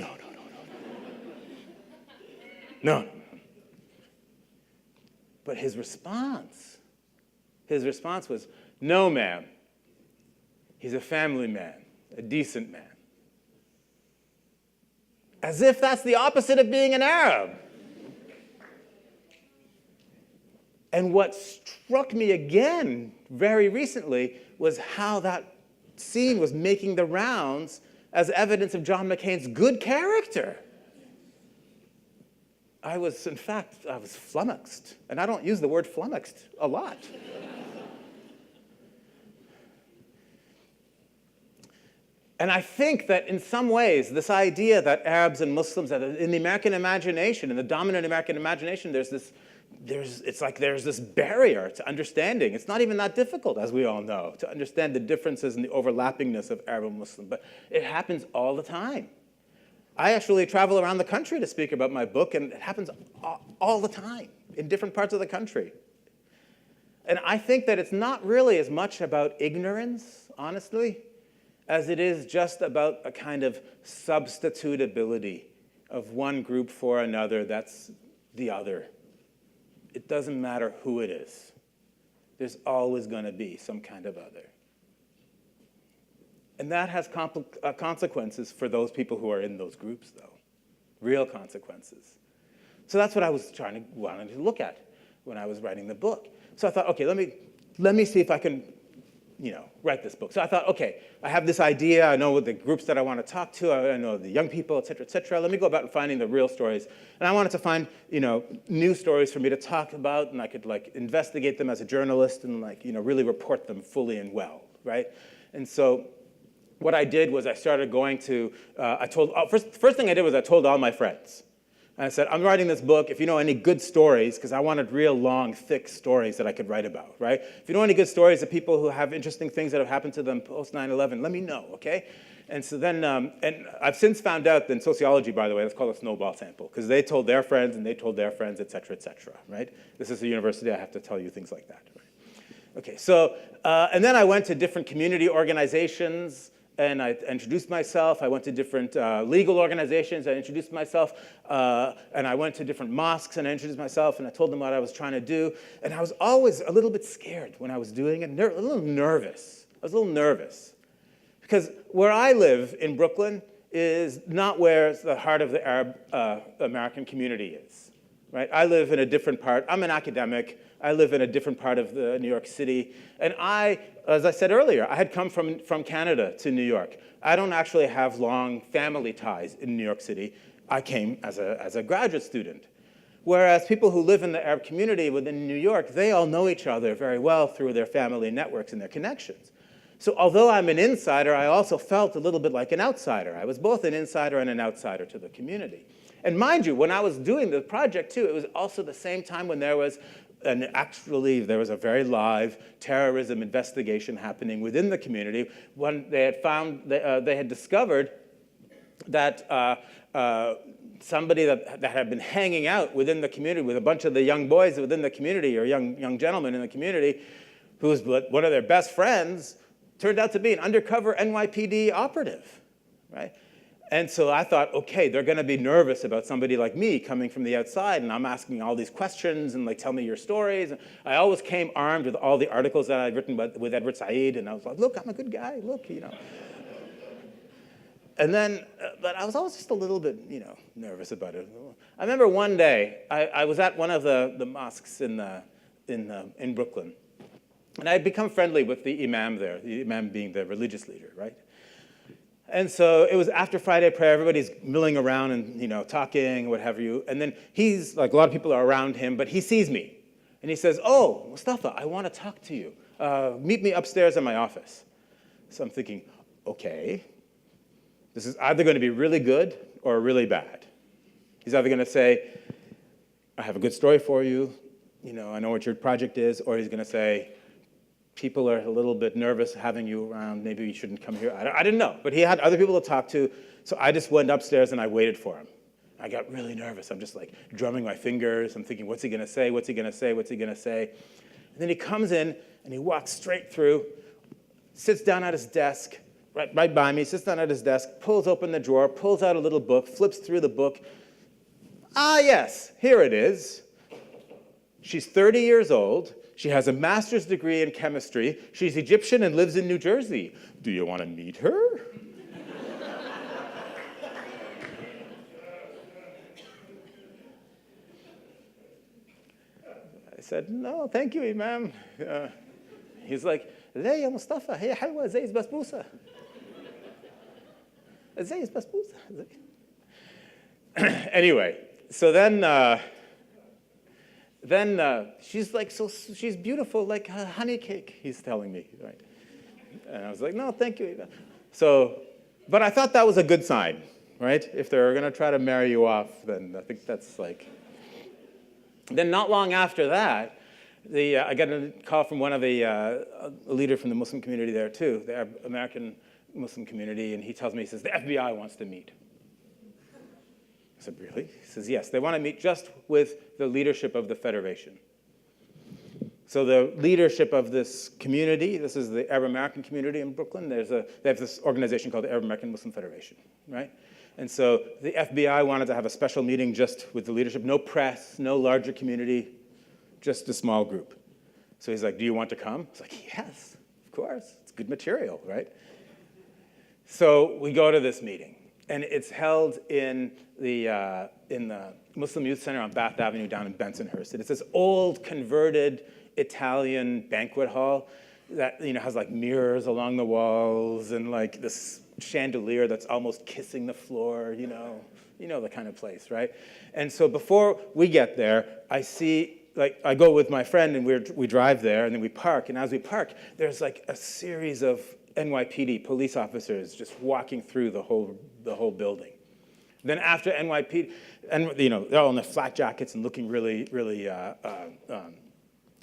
But his response was, "No, ma'am. He's a family man, a decent man." As if that's the opposite of being an Arab. And what struck me again very recently was how that scene was making the rounds as evidence of John McCain's good character. I was flummoxed. And I don't use the word flummoxed a lot. And I think that in some ways, this idea that Arabs and Muslims, in the American imagination, in the dominant American imagination, there's this barrier to understanding. It's not even that difficult, as we all know, to understand the differences and the overlappingness of Arab and Muslim. But it happens all the time. I actually travel around the country to speak about my book, and it happens all the time in different parts of the country. And I think that it's not really as much about ignorance, honestly, as it is just about a kind of substitutability of one group for another that's the other. It doesn't matter who it is. There's always going to be some kind of other. And that has consequences for those people who are in those groups, though. Real consequences. So that's what I was wanting to look at when I was writing the book. So I thought, okay, let me see if I can, write this book. So I thought, okay, I have this idea. I know the groups that I want to talk to. I know the young people, et cetera, et cetera. Let me go about and finding the real stories. And I wanted to find, new stories for me to talk about, and I could investigate them as a journalist and really report them fully and well, right? And so what I did was I started going to, first thing I did was I told all my friends. And I said, I'm writing this book. If you know any good stories, because I wanted real long, thick stories that I could write about, right? If you know any good stories of people who have interesting things that have happened to them post 9/11, let me know, okay? And so then, and I've since found out that in sociology, by the way, that's called a snowball sample, because they told their friends, and they told their friends, et cetera, right? This is a university. I have to tell you things like that, right? Okay, so, and then I went to different community organizations, and I introduced myself. I went to different legal organizations. I introduced myself, and I went to different mosques, and I introduced myself, and I told them what I was trying to do. And I was always a little bit scared when I was doing it, a little nervous. I was a little nervous. Because where I live in Brooklyn is not where the heart of the Arab American community is, right? I live in a different part. I'm an academic. I live in a different part of New York City. And as I said earlier, I had come from Canada to New York. I don't actually have long family ties in New York City. I came as a graduate student. Whereas people who live in the Arab community within New York, they all know each other very well through their family networks and their connections. So although I'm an insider, I also felt a little bit like an outsider. I was both an insider and an outsider to the community. And mind you, when I was doing the project too, it was also the same time when there was a very live terrorism investigation happening within the community. When they had discovered that somebody that had been hanging out within the community with a bunch of the young boys within the community, or young gentlemen in the community, who was one of their best friends, turned out to be an undercover NYPD operative, right? And so I thought, okay, they're going to be nervous about somebody like me coming from the outside, and I'm asking all these questions, and like, tell me your stories. And I always came armed with all the articles that I'd written with Edward Said, and I was like, look, I'm a good guy, look, you know. And then, but I was always just a little bit, nervous about it. I remember one day, I was at one of the mosques in Brooklyn, and I had become friendly with the imam there, the imam being the religious leader, right? And so it was after Friday prayer, everybody's milling around and talking, what have you. And then he's, like, a lot of people are around him, but he sees me. And he says, oh, Moustafa, I want to talk to you. Meet me upstairs in my office. So I'm thinking, okay, this is either going to be really good or really bad. He's either going to say, I have a good story for you, I know what your project is, or he's going to say, people are a little bit nervous having you around. Maybe you shouldn't come here. I didn't know. But he had other people to talk to. So I just went upstairs and I waited for him. I got really nervous. I'm just like drumming my fingers. I'm thinking, what's he going to say? What's he going to say? What's he going to say? And then he comes in and he walks straight through, sits down at his desk, right by me, sits down at his desk, pulls open the drawer, pulls out a little book, flips through the book. Ah, yes, here it is. She's 30 years old. She has a master's degree in chemistry. She's Egyptian and lives in New Jersey. Do you want to meet her? I said, no, thank you, Imam. He's like, لا يا مصطفى هي حلوة زي البسبوسة. زي البسبوسة. Anyway, so then she's like, she's beautiful like a honey cake, he's telling me, right? And I was like, no, thank you. So, but I thought that was a good sign, right? If they're going to try to marry you off, then I think that's like. Then not long after that, I got a call from one of a leader from the Muslim community there too, the Arab American Muslim community, and he tells me, he says, the FBI wants to meet. I said, really? He says, yes, they want to meet just with the leadership of the Federation. So the leadership of this community, this is the Arab American community in Brooklyn, they have this organization called the Arab American Muslim Federation, right? And so the FBI wanted to have a special meeting just with the leadership, no press, no larger community, just a small group. So he's like, do you want to come? I was like, yes, of course, it's good material, right? So we go to this meeting. And it's held in the Muslim Youth Center on Bath Avenue down in Bensonhurst. It's this old converted Italian banquet hall that has like mirrors along the walls and like this chandelier that's almost kissing the floor. You know the kind of place, right? And so before we get there, I go with my friend and we drive there and then we park. And as we park, there's like a series of NYPD police officers just walking through the whole building. Then after NYPD, and they're all in their flat jackets and looking really, really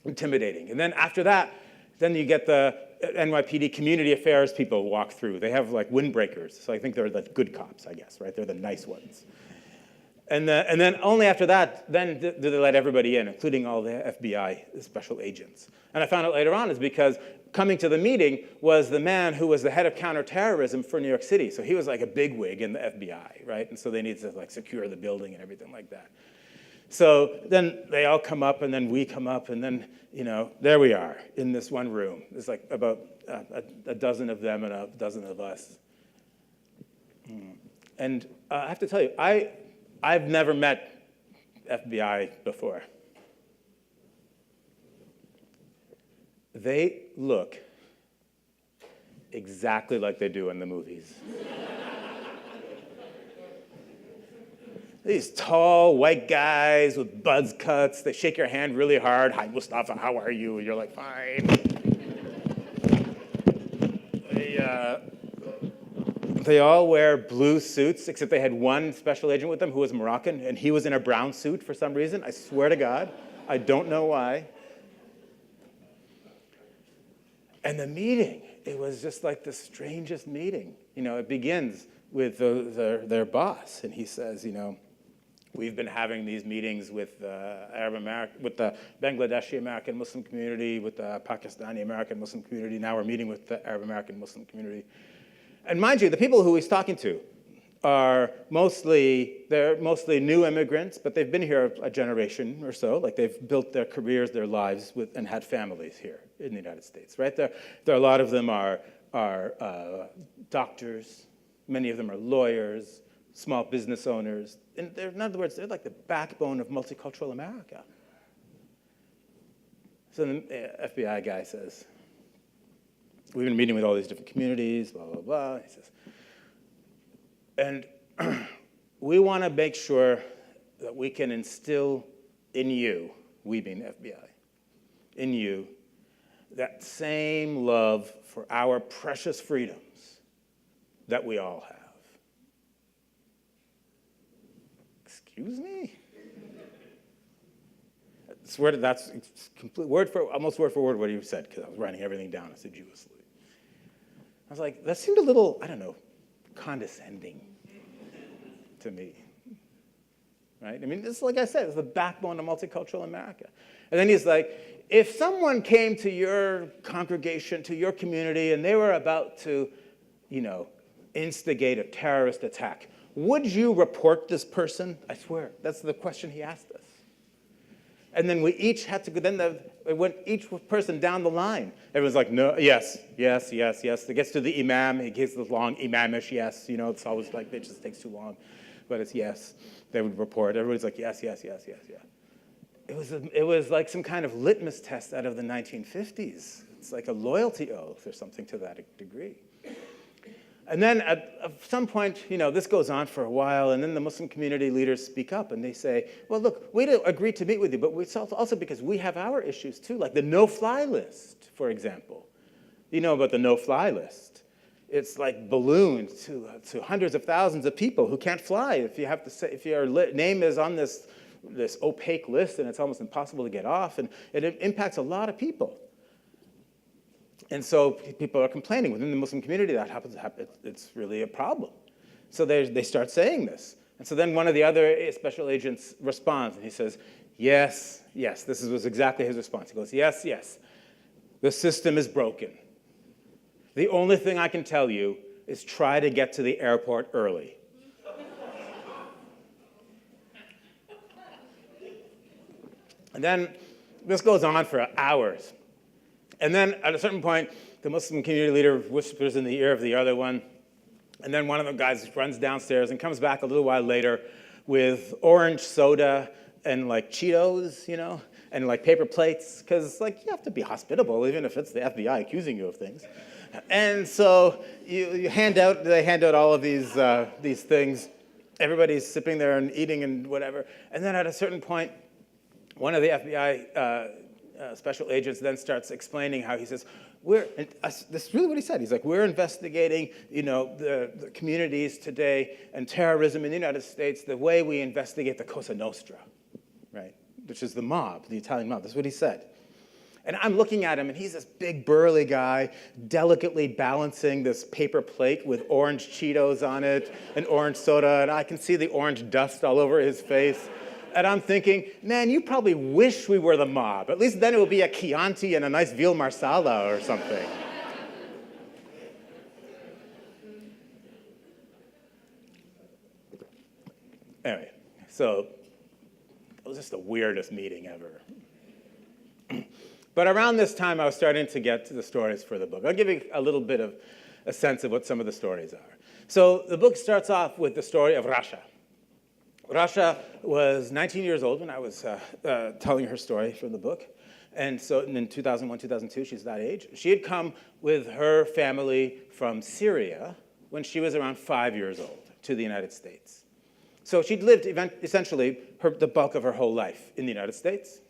intimidating. And then after that, then you get the NYPD community affairs people walk through. They have like windbreakers, so I think they're the good cops, I guess, right? They're the nice ones. And then only after that, then do they let everybody in, including all the FBI special agents. And I found out later on is because coming to the meeting was the man who was the head of counterterrorism for New York City. So he was like a bigwig in the FBI, right? And so they needed to like secure the building and everything like that. So then they all come up, and then we come up, and then, there we are in this one room. There's like about a dozen of them and a dozen of us. And I have to tell you, I've never met FBI before. They look exactly like they do in the movies. These tall, white guys with buzz cuts, they shake your hand really hard. Hi, Moustafa, how are you? And you're like, fine. They all wear blue suits, except they had one special agent with them who was Moroccan, and he was in a brown suit for some reason. I swear to God, I don't know why. And the meeting, it was just like the strangest meeting. It begins with their boss, and he says, we've been having these meetings with the Bangladeshi American Muslim community, with the Pakistani American Muslim community. Now we're meeting with the Arab American Muslim community. And mind you, the people who he's talking to are mostly new immigrants, but they've been here a generation or so. Like they've built their careers, their lives and had families here in the United States, right? There a lot of them are doctors. Many of them are lawyers, small business owners. And in other words, they're like the backbone of multicultural America. So the FBI guy says, we've been meeting with all these different communities, blah, blah, blah. He says, and we want to make sure that we can instill in you, we being the FBI, in you, that same love for our precious freedoms that we all have. Excuse me? I swear that's complete almost word for word what he said, because I was writing everything down assiduously. I was like, that seemed a little, I don't know, condescending to me, right? I mean, this, like I said, it's the backbone of multicultural America. And then he's like, if someone came to your congregation, to your community, and they were about to, instigate a terrorist attack, would you report this person? I swear, that's the question he asked us. And then we each had to go, it went each person down the line. Everyone's like, no, yes, yes, yes, yes. It gets to the imam, he gives the long imamish yes. It's always like, it just takes too long. But it's yes. They would report. Everybody's like, yes, yes, yes, yes, yes. It was like some kind of litmus test out of the 1950s. It's like a loyalty oath or something to that degree. And then at some point, this goes on for a while, and then the Muslim community leaders speak up, and they say, well, look, we agreed to meet with you, but it's also because we have our issues, too, like the no-fly list, for example. You know about the no-fly list. It's like ballooned to hundreds of thousands of people who can't fly if your name is on this opaque list, and it's almost impossible to get off, and it impacts a lot of people. And so people are complaining within the Muslim community that happens. It's really a problem. So they start saying this. And so then one of the other special agents responds, and he says, yes, yes. This was exactly his response. He goes, yes, yes. The system is broken. The only thing I can tell you is try to get to the airport early. And then this goes on for hours. And then at a certain point, the Muslim community leader whispers in the ear of the other one, and then one of the guys runs downstairs and comes back a little while later with orange soda and like Cheetos, and like paper plates, because like you have to be hospitable even if it's the FBI accusing you of things. And so they hand out all of these things. Everybody's sipping there and eating and whatever. And then at a certain point, one of the FBI special agents then starts explaining how he says, this is really what he said. He's like, we're investigating, the communities today and terrorism in the United States the way we investigate the Cosa Nostra, right? Which is the mob, the Italian mob. That's what he said. And I'm looking at him, and he's this big, burly guy, delicately balancing this paper plate with orange Cheetos on it and orange soda, and I can see the orange dust all over his face. And I'm thinking, man, you probably wish we were the mob. At least then it would be a Chianti and a nice veal marsala or something. Anyway, so it was just the weirdest meeting ever. But around this time, I was starting to get to the stories for the book. I'll give you a little bit of a sense of what some of the stories are. So the book starts off with the story of Rasha. Rasha was 19 years old when I was telling her story for the book. And so in 2001, 2002, she's that age. She had come with her family from Syria when she was around 5 years old to the United States. So she'd lived essentially the bulk of her whole life in the United States.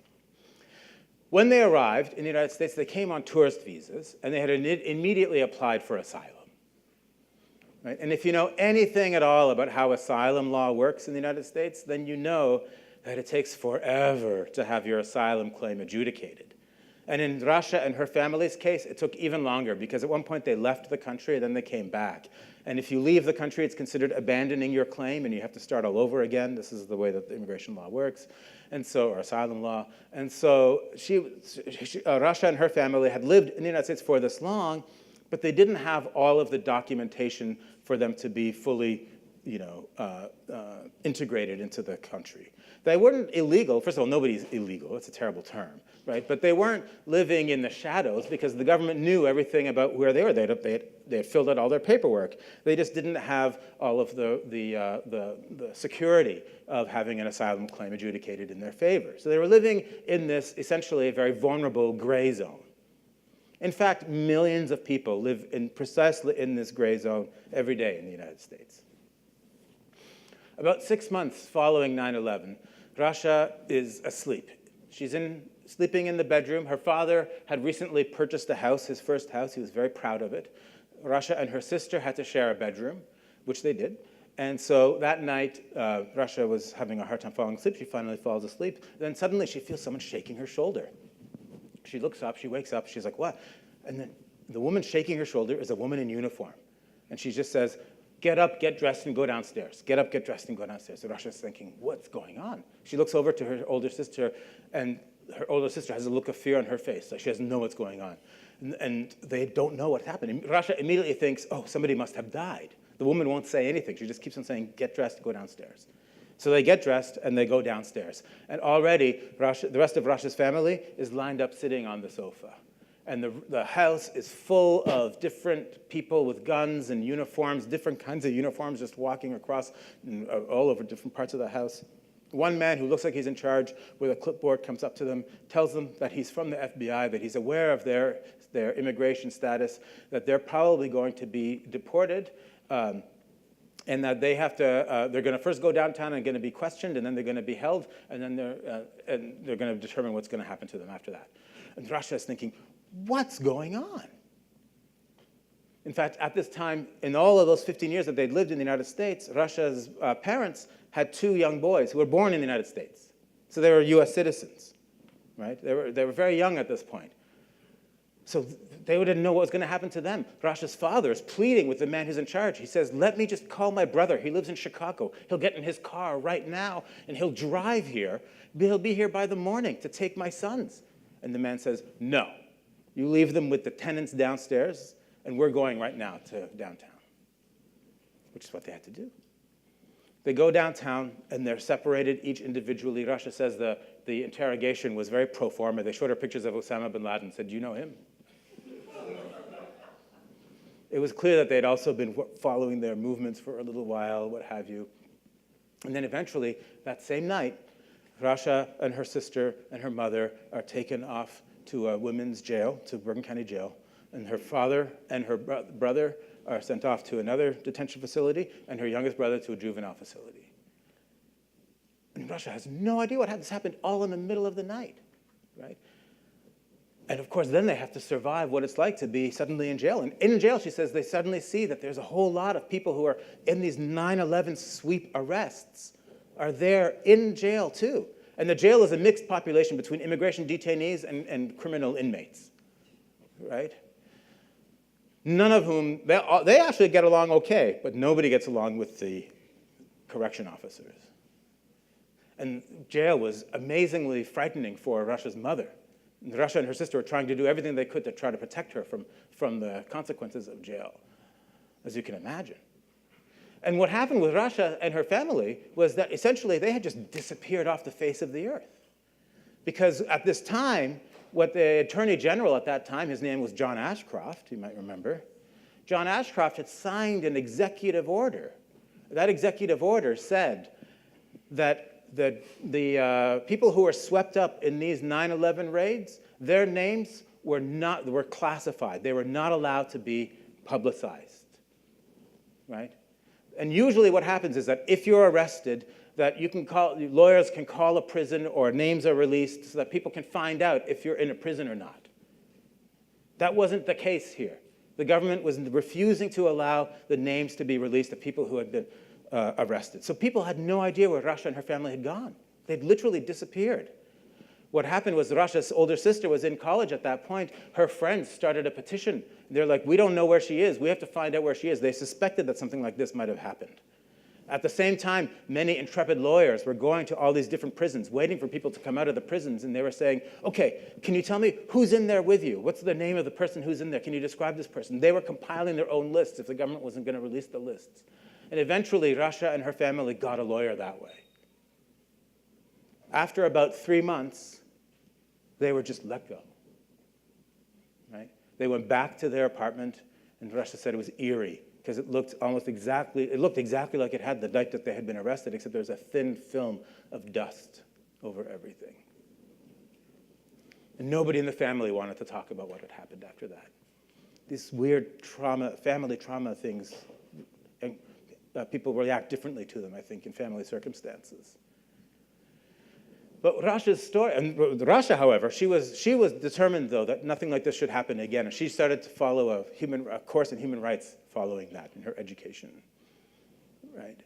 When they arrived in the United States, they came on tourist visas, and they had immediately applied for asylum. Right? And if you know anything at all about how asylum law works in the United States, then you know that it takes forever to have your asylum claim adjudicated. And in Rasha and her family's case, it took even longer, because at one point they left the country, and then they came back. And if you leave the country, it's considered abandoning your claim, and you have to start all over again. This is the way that the immigration law works, or asylum law. And so Rasha and her family had lived in the United States for this long, but they didn't have all of the documentation for them to be fully integrated into the country. They weren't illegal. First of all, nobody's illegal. It's a terrible term, right? But they weren't living in the shadows because the government knew everything about where they were. They had filled out all their paperwork. They just didn't have all of the security of having an asylum claim adjudicated in their favor. So they were living in this essentially a very vulnerable gray zone. In fact, millions of people live precisely in this gray zone every day in the United States. About 6 months following 9/11, Rasha is asleep. She's sleeping in the bedroom. Her father had recently purchased a house, his first house. He was very proud of it. Rasha and her sister had to share a bedroom, which they did. And so that night, Rasha was having a hard time falling asleep. She finally falls asleep. Then suddenly she feels someone shaking her shoulder. She looks up, she wakes up, she's like, what? And then the woman shaking her shoulder is a woman in uniform. And she just says, get up, get dressed, and go downstairs. Get up, get dressed, and go downstairs. So Rasha's thinking, what's going on? She looks over to her older sister, and her older sister has a look of fear on her face. Like she doesn't know what's going on. And they don't know what happened. And Rasha immediately thinks, oh, somebody must have died. The woman won't say anything. She just keeps on saying, get dressed, go downstairs. So they get dressed, and they go downstairs. And already, the rest of Rasha's family is lined up sitting on the sofa. And the house is full of different people with guns and uniforms, different kinds of uniforms, just walking across all over different parts of the house. One man who looks like he's in charge with a clipboard comes up to them, tells them that he's from the FBI, that he's aware of their immigration status, that they're probably going to be deported, and that they have to, they're going to first go downtown and going to be questioned, and then they're going to be held, and then they're going to determine what's going to happen to them after that. And Rasha is thinking, what's going on? In fact, at this time, in all of those 15 years that they'd lived in the United States, Rasha's parents had 2 young boys who were born in the United States. So they were US citizens, right? They were very young at this point. So they didn't know what was going to happen to them. Rasha's father is pleading with the man who's in charge. He says, let me just call my brother. He lives in Chicago. He'll get in his car right now, and he'll drive here. He'll be here by the morning to take my sons. And the man says, no. You leave them with the tenants downstairs, and we're going right now to downtown, which is what they had to do. They go downtown, and they're separated each individually. Rasha says the interrogation was very pro forma. They showed her pictures of Osama bin Laden and said, do you know him? It was clear that they'd also been following their movements for a little while, what have you. And then eventually, that same night, Rasha and her sister and her mother are taken off to a women's jail, to Bergen County Jail. And her father and her brother are sent off to another detention facility, and her youngest brother to a juvenile facility. And Rasha has no idea what happened. This happened all in the middle of the night, right? And of course, then they have to survive what it's like to be suddenly in jail. And in jail, she says, they suddenly see that there's a whole lot of people who are in these 9/11 sweep arrests are there in jail too. And the jail is a mixed population between immigration detainees and criminal inmates, right? None of whom, they actually get along okay, but nobody gets along with the correction officers. And jail was amazingly frightening for Russia's mother. And Russia and her sister were trying to do everything they could to try to protect her from the consequences of jail, as you can imagine. And what happened with Russia and her family was that essentially they had just disappeared off the face of the earth. Because at this time, what the Attorney General at that time, his name was John Ashcroft, you might remember, John Ashcroft had signed an executive order. That executive order said that the people who were swept up in these 9/11 raids, their names were classified. They were not allowed to be publicized, right? And usually what happens is that if you're arrested, that lawyers can call a prison or names are released so that people can find out if you're in a prison or not. That wasn't the case here. The government was refusing to allow the names to be released of people who had been arrested. So people had no idea where Russia and her family had gone. They'd literally disappeared. What happened was Russia's older sister was in college at that point. Her friends started a petition. They're like, we don't know where she is. We have to find out where she is. They suspected that something like this might have happened. At the same time, many intrepid lawyers were going to all these different prisons, waiting for people to come out of the prisons, and they were saying, okay, can you tell me who's in there with you? What's the name of the person who's in there? Can you describe this person? They were compiling their own lists if the government wasn't going to release the lists. And eventually, Russia and her family got a lawyer that way. After about 3 months, they were just let go. Right? They went back to their apartment, and Russia said it was eerie because it looked exactly like it had the night that they had been arrested, except there was a thin film of dust over everything. And nobody in the family wanted to talk about what had happened after that. These weird family trauma things, and people react differently to them, I think, in family circumstances. But Russia's story, and Russia, however, she was determined, though, that nothing like this should happen again. And she started to follow a course in human rights following that in her education, right?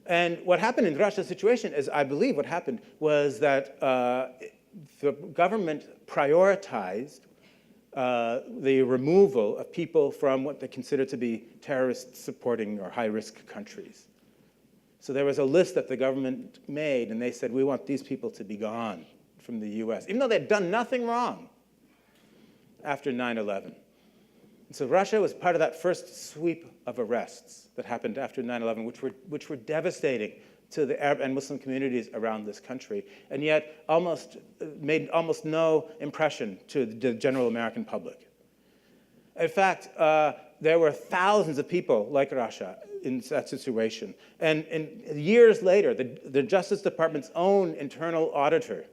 And what happened in Russia's situation is, I believe what happened was that the government prioritized the removal of people from what they consider to be terrorist-supporting or high-risk countries. So there was a list that the government made, and they said, we want these people to be gone from the US, even though they'd done nothing wrong after 9/11. And so Russia was part of that first sweep of arrests that happened after 9/11, which were devastating to the Arab and Muslim communities around this country, and yet made almost no impression to the general American public. In fact, there were thousands of people like Russia in that situation. And years later, the Justice Department's own internal auditor,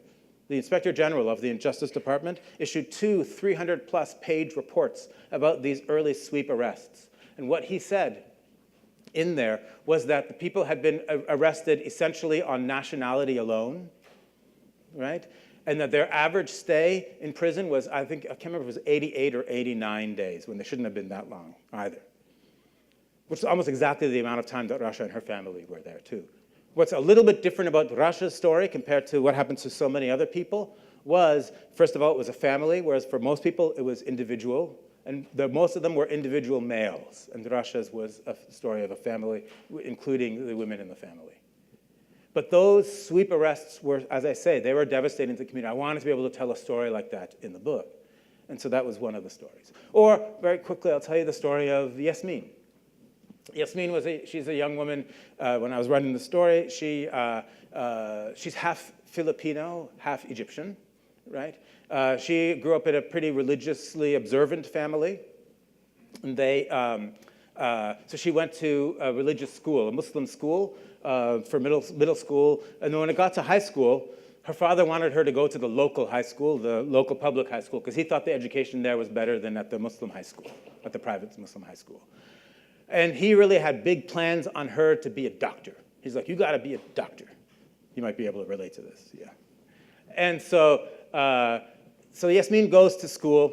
the Inspector General of the Justice Department, issued 2 300-plus page reports about these early sweep arrests. And what he said in there was that the people had been arrested essentially on nationality alone, right? And that their average stay in prison was, I can't remember if it was 88 or 89 days, when they shouldn't have been that long either. Which is almost exactly the amount of time that Russia and her family were there, too. What's a little bit different about Russia's story compared to what happened to so many other people was, first of all, it was a family, whereas for most people, it was individual. And most of them were individual males. And Russia's was a story of a family, including the women in the family. But those sweep arrests were, as I say, they were devastating to the community. I wanted to be able to tell a story like that in the book. And so that was one of the stories. Or, very quickly, I'll tell you the story of Yasmin. Yasmin she's a young woman. When I was writing the story, she's half Filipino, half Egyptian, right? She grew up in a pretty religiously observant family. And so she went to a religious school, a Muslim school, for middle school. And then when it got to high school, her father wanted her to go to the local high school, the local public high school, because he thought the education there was better than at the Muslim high school, at the private Muslim high school. And he really had big plans on her to be a doctor. He's like, you got to be a doctor. You might be able to relate to this, yeah. And so Yasmin goes to school,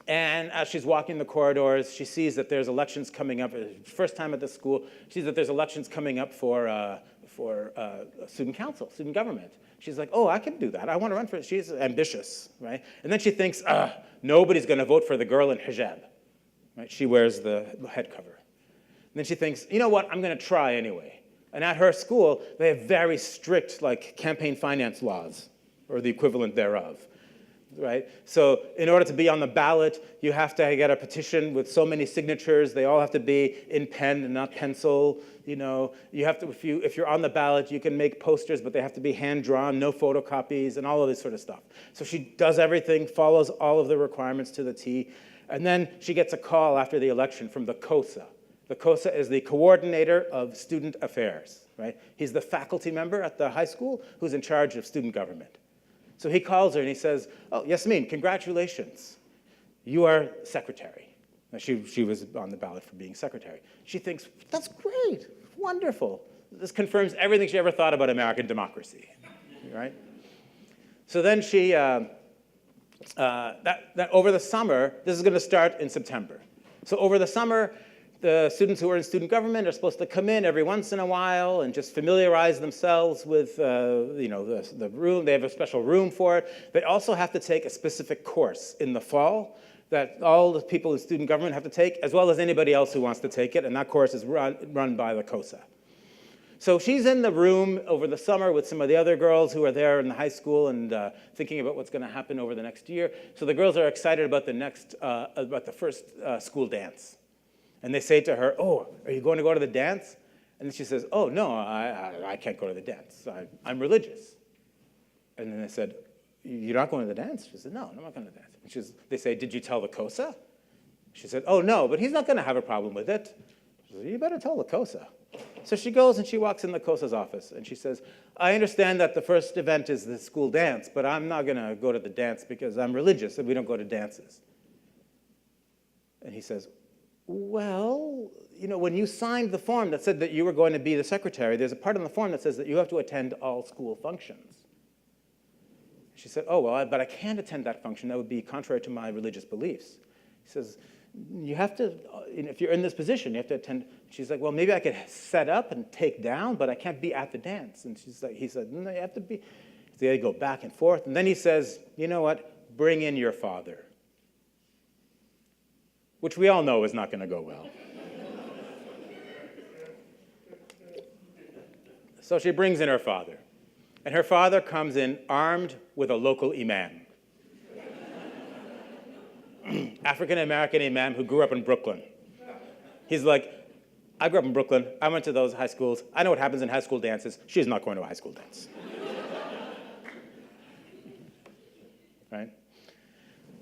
and as she's walking the corridors, she sees that there's elections coming up. First time at the school, she sees that there's elections coming up for student council, student government. She's like, oh, I can do that. I want to run for it. She's ambitious, right? And then she thinks, nobody's going to vote for the girl in hijab. Right? She wears the head cover. And then she thinks, you know what, I'm going to try anyway. And at her school, they have very strict campaign finance laws, or the equivalent thereof. Right? So in order to be on the ballot, you have to get a petition with so many signatures. They all have to be in pen and not pencil. You have to, if you're on the ballot, you can make posters, but they have to be hand-drawn, no photocopies, and all of this sort of stuff. So she does everything, follows all of the requirements to the T, and then she gets a call after the election from the COSA. The COSA is the Coordinator of Student Affairs. Right? He's the faculty member at the high school who's in charge of student government. So he calls her and he says, oh, Yasmin, congratulations. You are secretary. Now, she was on the ballot for being secretary. She thinks, that's great, wonderful. This confirms everything she ever thought about American democracy, right? So then she, over the summer, this is going to start in September. So over the summer, the students who are in student government are supposed to come in every once in a while and just familiarize themselves with the room. They have a special room for it. They also have to take a specific course in the fall that all the people in student government have to take, as well as anybody else who wants to take it, and that course is run by the COSA. So she's in the room over the summer with some of the other girls who are there in the high school and thinking about what's going to happen over the next year. So the girls are excited about the first school dance. And they say to her, oh, are you going to go to the dance? And she says, oh, no, I can't go to the dance. I'm religious. And then they said, you're not going to the dance? She said, no, I'm not going to the dance. And they say, did you tell the COSA? She said, oh, no, but he's not going to have a problem with it. She said, you better tell the COSA. So she goes and she walks in the COSA's office. And she says, I understand that the first event is the school dance, but I'm not going to go to the dance because I'm religious and we don't go to dances. And he says, well, when you signed the form that said that you were going to be the secretary, there's a part on the form that says that you have to attend all school functions. She said, oh, well, but I can't attend that function. That would be contrary to my religious beliefs. He says, you have to, if you're in this position, you have to attend. She's like, well, maybe I could set up and take down, but I can't be at the dance. And he said, no, you have to be. So they go back and forth. And then he says, you know what? Bring in your father. Which we all know is not going to go well. So she brings in her father. And her father comes in armed with a local imam. African-American imam who grew up in Brooklyn. He's like, I grew up in Brooklyn. I went to those high schools. I know what happens in high school dances. She's not going to a high school dance. Right?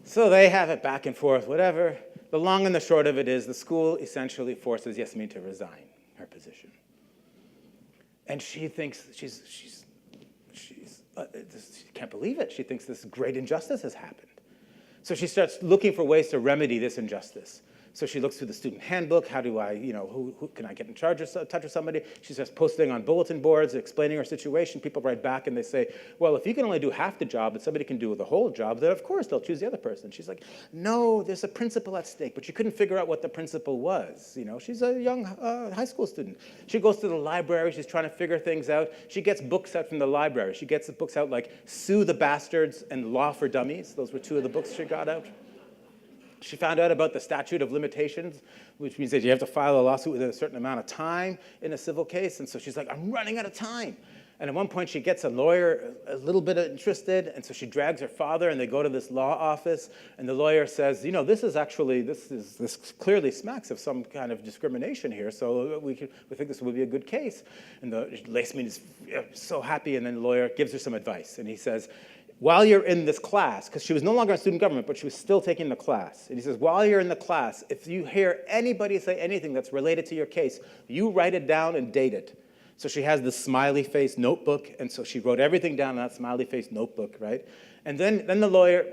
So they have it back and forth, whatever. The long and the short of it is the school essentially forces Yasmin to resign her position. And she thinks she can't believe it. She thinks this great injustice has happened. So she starts looking for ways to remedy this injustice. So she looks through the student handbook. How do I, who can I get in touch with somebody? She starts posting on bulletin boards, explaining her situation. People write back and they say, well, if you can only do half the job and somebody can do the whole job, then of course they'll choose the other person. She's like, no, there's a principle at stake. But she couldn't figure out what the principle was. She's a young high school student. She goes to the library. She's trying to figure things out. She gets books out from the library. She gets the books out like Sue the Bastards and Law for Dummies. Those were two of the books she got out. She found out about the statute of limitations, which means that you have to file a lawsuit within a certain amount of time in a civil case. And so she's like, I'm running out of time. And at one point, she gets a lawyer a little bit interested. And so she drags her father, and they go to this law office. And the lawyer says, this clearly smacks of some kind of discrimination here. So we think this would be a good case. And Yasmin is so happy. And then the lawyer gives her some advice. And he says, while you're in this class, because she was no longer in student government, but she was still taking the class. And he says, while you're in the class, if you hear anybody say anything that's related to your case, you write it down and date it. So she has this smiley face notebook, and so she wrote everything down in that smiley face notebook, right? And then the lawyer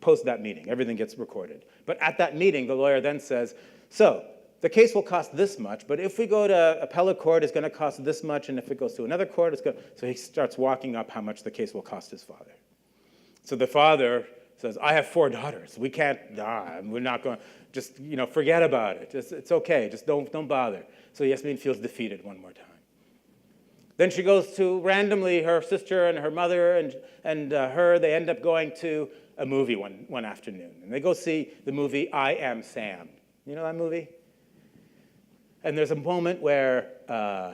posts that meeting. Everything gets recorded. But at that meeting, the lawyer then says, so the case will cost this much, but if we go to appellate court, it's going to cost this much, and if it goes to another court, it's going to... So he starts walking up how much the case will cost his father. So the father says, I have 4 daughters. We can't, we're not going to, just, forget about it. It's okay, just don't bother. So Yasmin feels defeated one more time. Then she goes to, randomly, her sister and her mother and her, they end up going to a movie one afternoon. And they go see the movie I Am Sam. You know that movie? And there's a moment where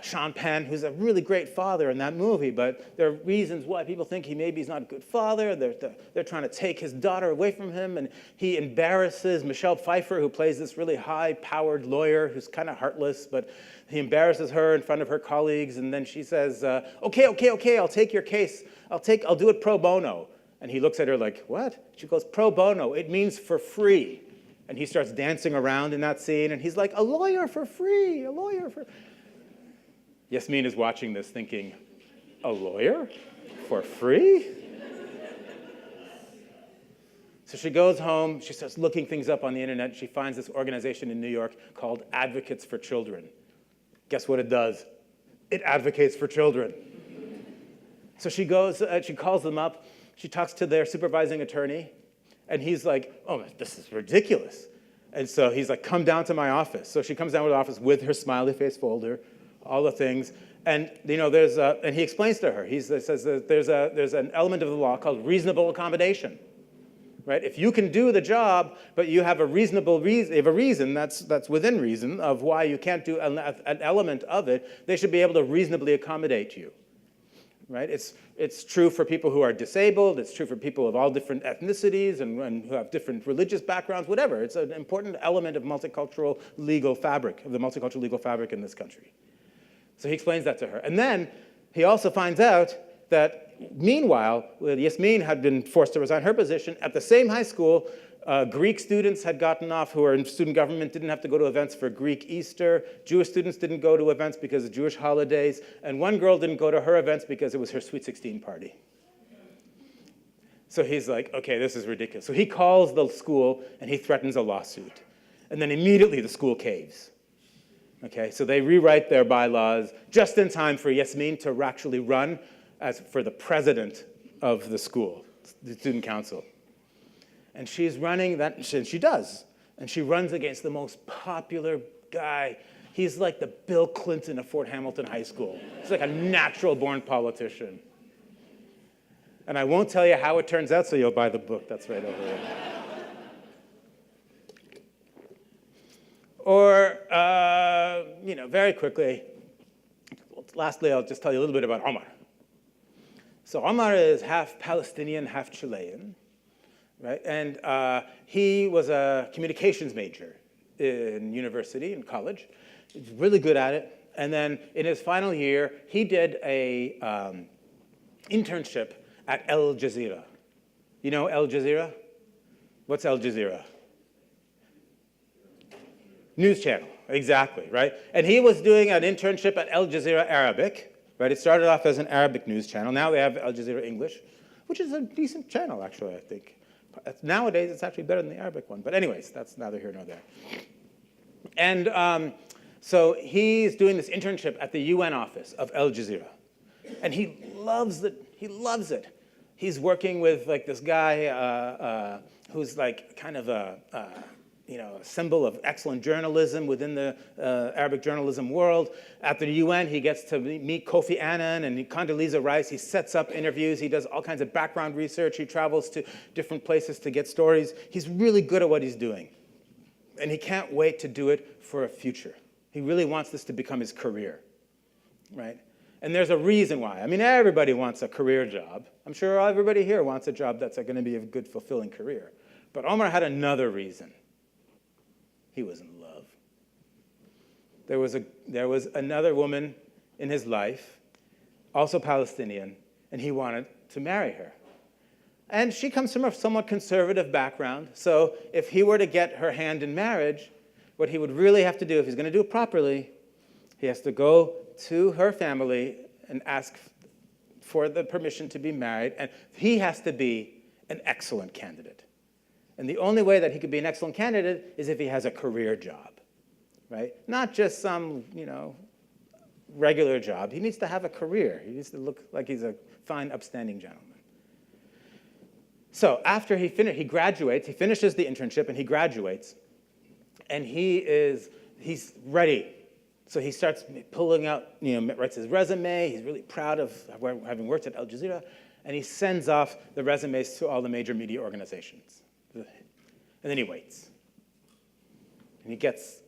Sean Penn, who's a really great father in that movie, but there are reasons why people think maybe he's not a good father. They're trying to take his daughter away from him, and he embarrasses Michelle Pfeiffer, who plays this really high-powered lawyer who's kind of heartless, but he embarrasses her in front of her colleagues, and then she says, okay, I'll take your case. I'll do it pro bono. And he looks at her like, what? She goes, pro bono, it means for free. And he starts dancing around in that scene, and he's like, a lawyer for free, a lawyer for... Yasmin is watching this thinking, a lawyer for free? So she goes home, she starts looking things up on the internet, she finds this organization in New York called Advocates for Children. Guess what it does? It advocates for children. So she goes, she calls them up, she talks to their supervising attorney, and he's like, oh, this is ridiculous. And so he's like, come down to my office. So she comes down to the office with her smiley face folder, all the things. And and he explains to her, he says that there's an element of the law called reasonable accommodation. Right? If you can do the job, but you have a reason that's within reason of why you can't do an element of it, they should be able to reasonably accommodate you. Right? It's true for people who are disabled. It's true for people of all different ethnicities and who have different religious backgrounds, whatever. It's an important element of the multicultural legal fabric in this country. So he explains that to her. And then he also finds out that meanwhile, Yasmin had been forced to resign her position. At the same high school, Greek students had gotten off who were in student government, didn't have to go to events for Greek Easter. Jewish students didn't go to events because of Jewish holidays. And one girl didn't go to her events because it was her Sweet 16 party. So he's like, okay, this is ridiculous. So he calls the school and he threatens a lawsuit. And then immediately the school caves. Okay, so they rewrite their bylaws just in time for Yasmin to actually run as for the president of the school, the student council. And she's running that, and she does. And she runs against the most popular guy. He's like the Bill Clinton of Fort Hamilton High School. He's like a natural-born politician. And I won't tell you how it turns out, so you'll buy the book. That's right over there. Or, very quickly, lastly, I'll just tell you a little bit about Omar. So Omar is half Palestinian, half Chilean, right? And he was a communications major in university, in college. He's really good at it. And then in his final year, he did a internship at Al Jazeera. You know Al Jazeera? What's Al Jazeera? News channel, exactly, right? And he was doing an internship at Al Jazeera Arabic, right? It started off as an Arabic news channel. Now they have Al Jazeera English, which is a decent channel, actually, I think. Nowadays, it's actually better than the Arabic one. But anyways, that's neither here nor there. And so he's doing this internship at the UN office of Al Jazeera. And he loves it. He loves it. He's working with like this guy who's like kind of a symbol of excellent journalism within the Arabic journalism world. At the UN, he gets to meet Kofi Annan and Condoleezza Rice. He sets up interviews. He does all kinds of background research. He travels to different places to get stories. He's really good at what he's doing. And he can't wait to do it for a future. He really wants this to become his career, right? And there's a reason why. I mean, everybody wants a career job. I'm sure everybody here wants a job that's going to be a good, fulfilling career. But Omar had another reason. He was in love. There was another woman in his life, also Palestinian, and he wanted to marry her. And she comes from a somewhat conservative background, so if he were to get her hand in marriage, what he would really have to do, if he's going to do it properly, he has to go to her family and ask for the permission to be married, and he has to be an excellent candidate. And the only way that he could be an excellent candidate is if he has a career job, right? Not just some, regular job. He needs to have a career. He needs to look like he's a fine, upstanding gentleman. So after he graduates, he finishes the internship and he graduates, and he's ready. So he starts pulling out, writes his resume. He's really proud of having worked at Al Jazeera, and he sends off the resumes to all the major media organizations. And then he waits. And he gets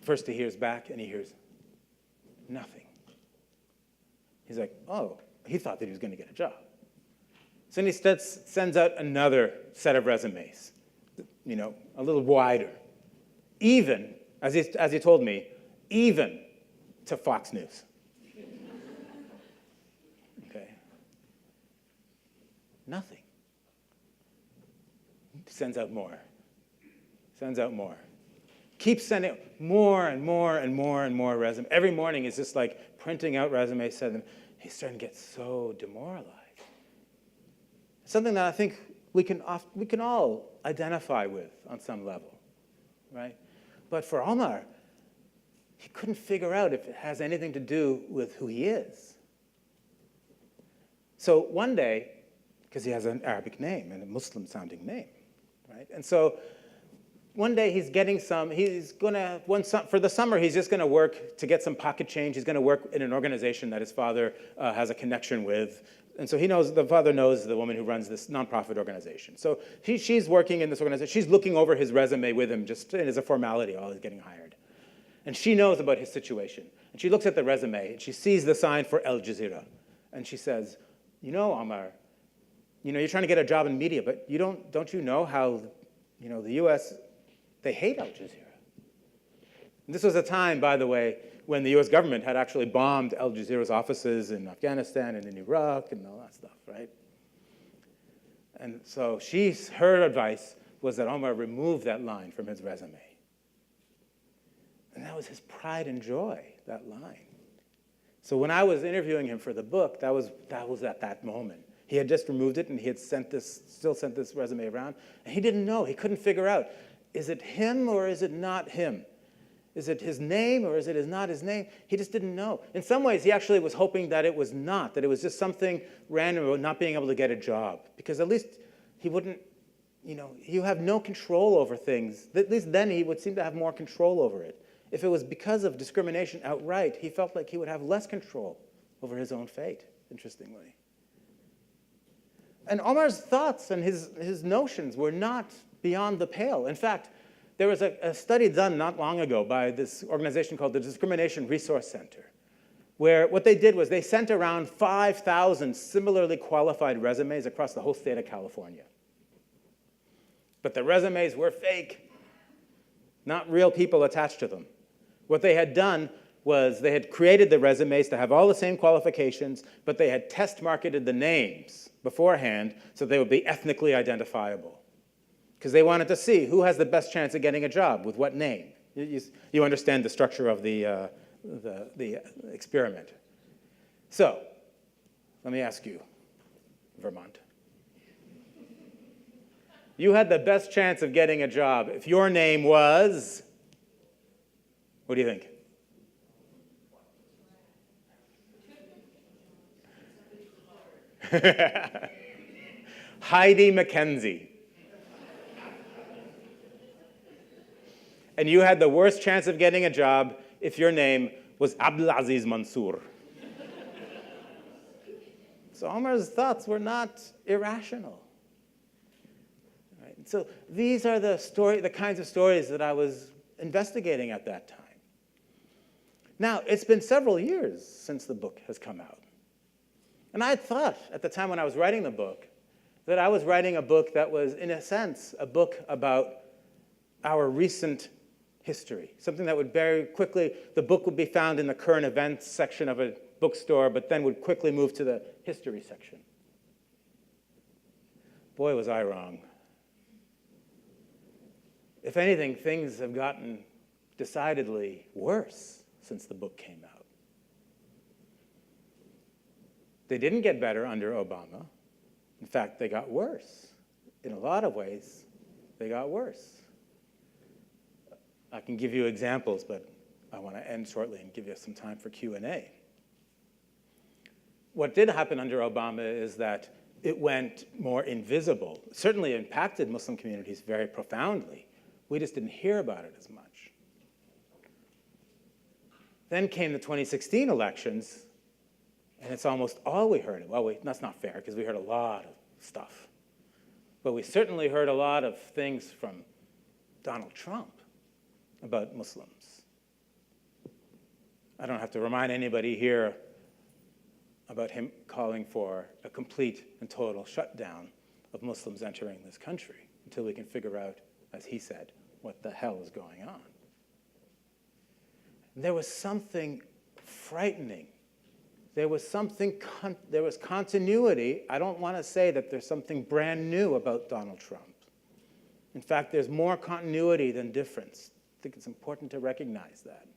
First he hears back, and he hears nothing. He's like, oh, he thought that he was going to get a job. So then he sends out another set of resumes, a little wider. Even, as he told me, even to Fox News. Okay. Nothing. Sends out more. Sends out more. Keeps sending more and more and more and more resumes. Every morning he's just like printing out resumes, sending them. He's starting to get so demoralized. Something that I think we can all identify with on some level, right? But for Omar, he couldn't figure out if it has anything to do with who he is. So one day, because he has an Arabic name and a Muslim-sounding name, right? And so one day for the summer, he's just going to work to get some pocket change. He's going to work in an organization that his father has a connection with. And so the father knows the woman who runs this nonprofit organization. So she's working in this organization. She's looking over his resume with him just as a formality while he's getting hired. And she knows about his situation. And she looks at the resume, and she sees the sign for Al Jazeera. And she says, Omar, you're trying to get a job in media, but don't you know how, the U.S., they hate Al Jazeera. And this was a time, by the way, when the U.S. government had actually bombed Al Jazeera's offices in Afghanistan and in Iraq and all that stuff, right? And so her advice was that Omar remove that line from his resume. And that was his pride and joy, that line. So when I was interviewing him for the book, that was at that moment. He had just removed it, and he had still sent this resume around, and he didn't know. He couldn't figure out, is it him or is it not him? Is it his name or is it not his name? He just didn't know. In some ways, he actually was hoping that it was not, that it was just something random about not being able to get a job. Because at least he wouldn't, you have no control over things. At least then he would seem to have more control over it. If it was because of discrimination outright, he felt like he would have less control over his own fate, interestingly. And Omar's thoughts and his notions were not beyond the pale. In fact, there was a study done not long ago by this organization called the Discrimination Resource Center, where what they did was they sent around 5,000 similarly qualified resumes across the whole state of California. But the resumes were fake, not real people attached to them. What they had done was they had created the resumes to have all the same qualifications, but they had test marketed the names beforehand so they would be ethnically identifiable. Because they wanted to see who has the best chance of getting a job with what name. You understand the structure of the experiment. So, let me ask you, Vermont. You had the best chance of getting a job if your name was, what do you think? Heidi McKenzie. And you had the worst chance of getting a job if your name was Abdulaziz Mansour. So Omar's thoughts were not irrational. Right? So these are the kinds of stories that I was investigating at that time. Now, it's been several years since the book has come out. And I thought at the time when I was writing the book that I was writing a book that was, in a sense, a book about our recent history, something that would very quickly, the book would be found in the current events section of a bookstore, but then would quickly move to the history section. Boy, was I wrong. If anything, things have gotten decidedly worse since the book came out. They didn't get better under Obama. In fact, they got worse. In a lot of ways, they got worse. I can give you examples, but I want to end shortly and give you some time for Q&A. What did happen under Obama is that it went more invisible. It certainly impacted Muslim communities very profoundly. We just didn't hear about it as much. Then came the 2016 elections, and it's almost all we heard. Well, that's not fair, because we heard a lot of stuff. But we certainly heard a lot of things from Donald Trump about Muslims. I don't have to remind anybody here about him calling for a complete and total shutdown of Muslims entering this country until we can figure out, as he said, what the hell is going on. There was something frightening. There was continuity. I don't want to say that there's something brand new about Donald Trump. In fact, there's more continuity than difference. I think it's important to recognize that.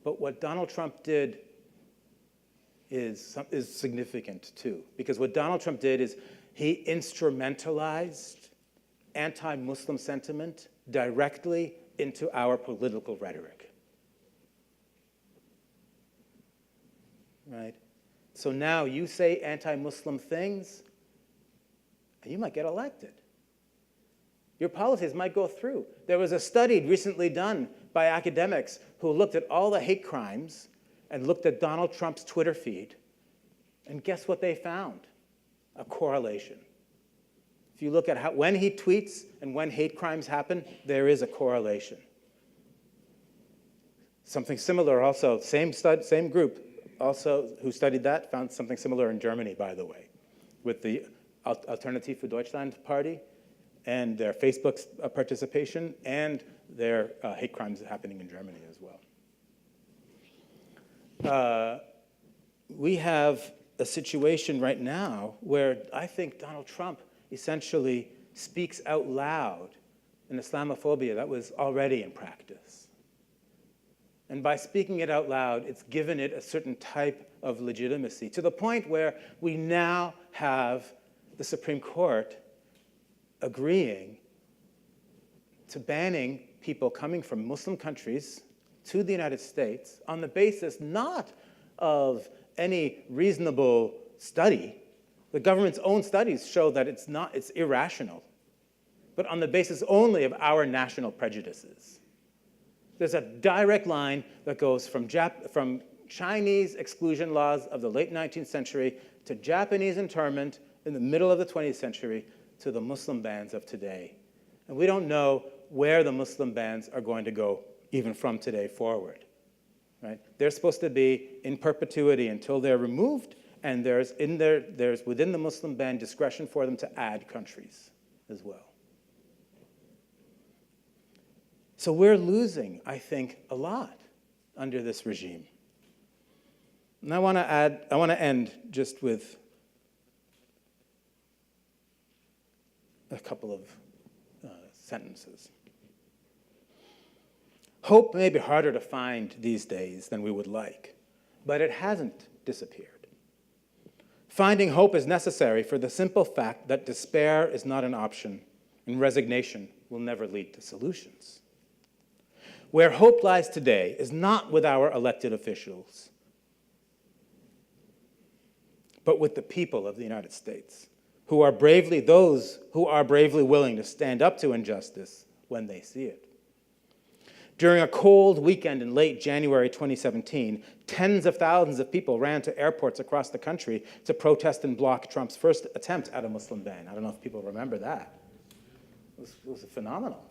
But what Donald Trump did is significant too, because what Donald Trump did is he instrumentalized anti-Muslim sentiment directly into our political rhetoric. Right? So now you say anti-Muslim things, and you might get elected. Your policies might go through. There was a study recently done by academics who looked at all the hate crimes and looked at Donald Trump's Twitter feed, and guess what they found? A correlation. If you look at when he tweets and when hate crimes happen, there is a correlation. Something similar also, same group also who studied that found something similar in Germany, by the way, with the Alternative für Deutschland party and their Facebook participation and their hate crimes happening in Germany as well. We have a situation right now where I think Donald Trump essentially speaks out loud an Islamophobia that was already in practice. And by speaking it out loud, it's given it a certain type of legitimacy, to the point where we now have the Supreme Court agreeing to banning people coming from Muslim countries to the United States on the basis not of any reasonable study. The government's own studies show that it's irrational, but on the basis only of our national prejudices. There's a direct line that goes from Chinese exclusion laws of the late 19th century to Japanese internment in the middle of the 20th century to the Muslim bans of today. And we don't know where the Muslim bans are going to go even from today forward. Right? They're supposed to be in perpetuity until they're removed, and there's within the Muslim ban discretion for them to add countries as well. So we're losing, I think, a lot under this regime. And I want to end just with a couple of sentences. Hope may be harder to find these days than we would like, but it hasn't disappeared. Finding hope is necessary for the simple fact that despair is not an option, and resignation will never lead to solutions. Where hope lies today is not with our elected officials, but with the people of the United States, those who are bravely willing to stand up to injustice when they see it. During a cold weekend in late January 2017, tens of thousands of people ran to airports across the country to protest and block Trump's first attempt at a Muslim ban. I don't know if people remember that. It was phenomenal.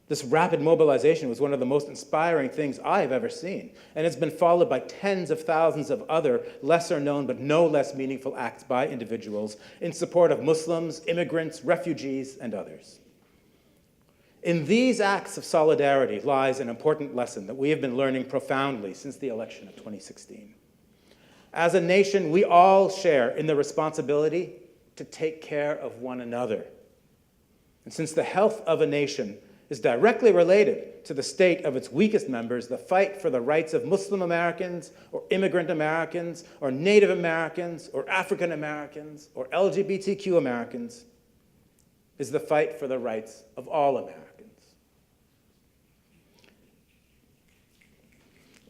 This rapid mobilization was one of the most inspiring things I have ever seen, and it's been followed by tens of thousands of other lesser-known but no less meaningful acts by individuals in support of Muslims, immigrants, refugees, and others. In these acts of solidarity lies an important lesson that we have been learning profoundly since the election of 2016. As a nation, we all share in the responsibility to take care of one another. And since the health of a nation is directly related to the state of its weakest members, the fight for the rights of Muslim Americans, or immigrant Americans, or Native Americans, or African Americans, or LGBTQ Americans is the fight for the rights of all Americans.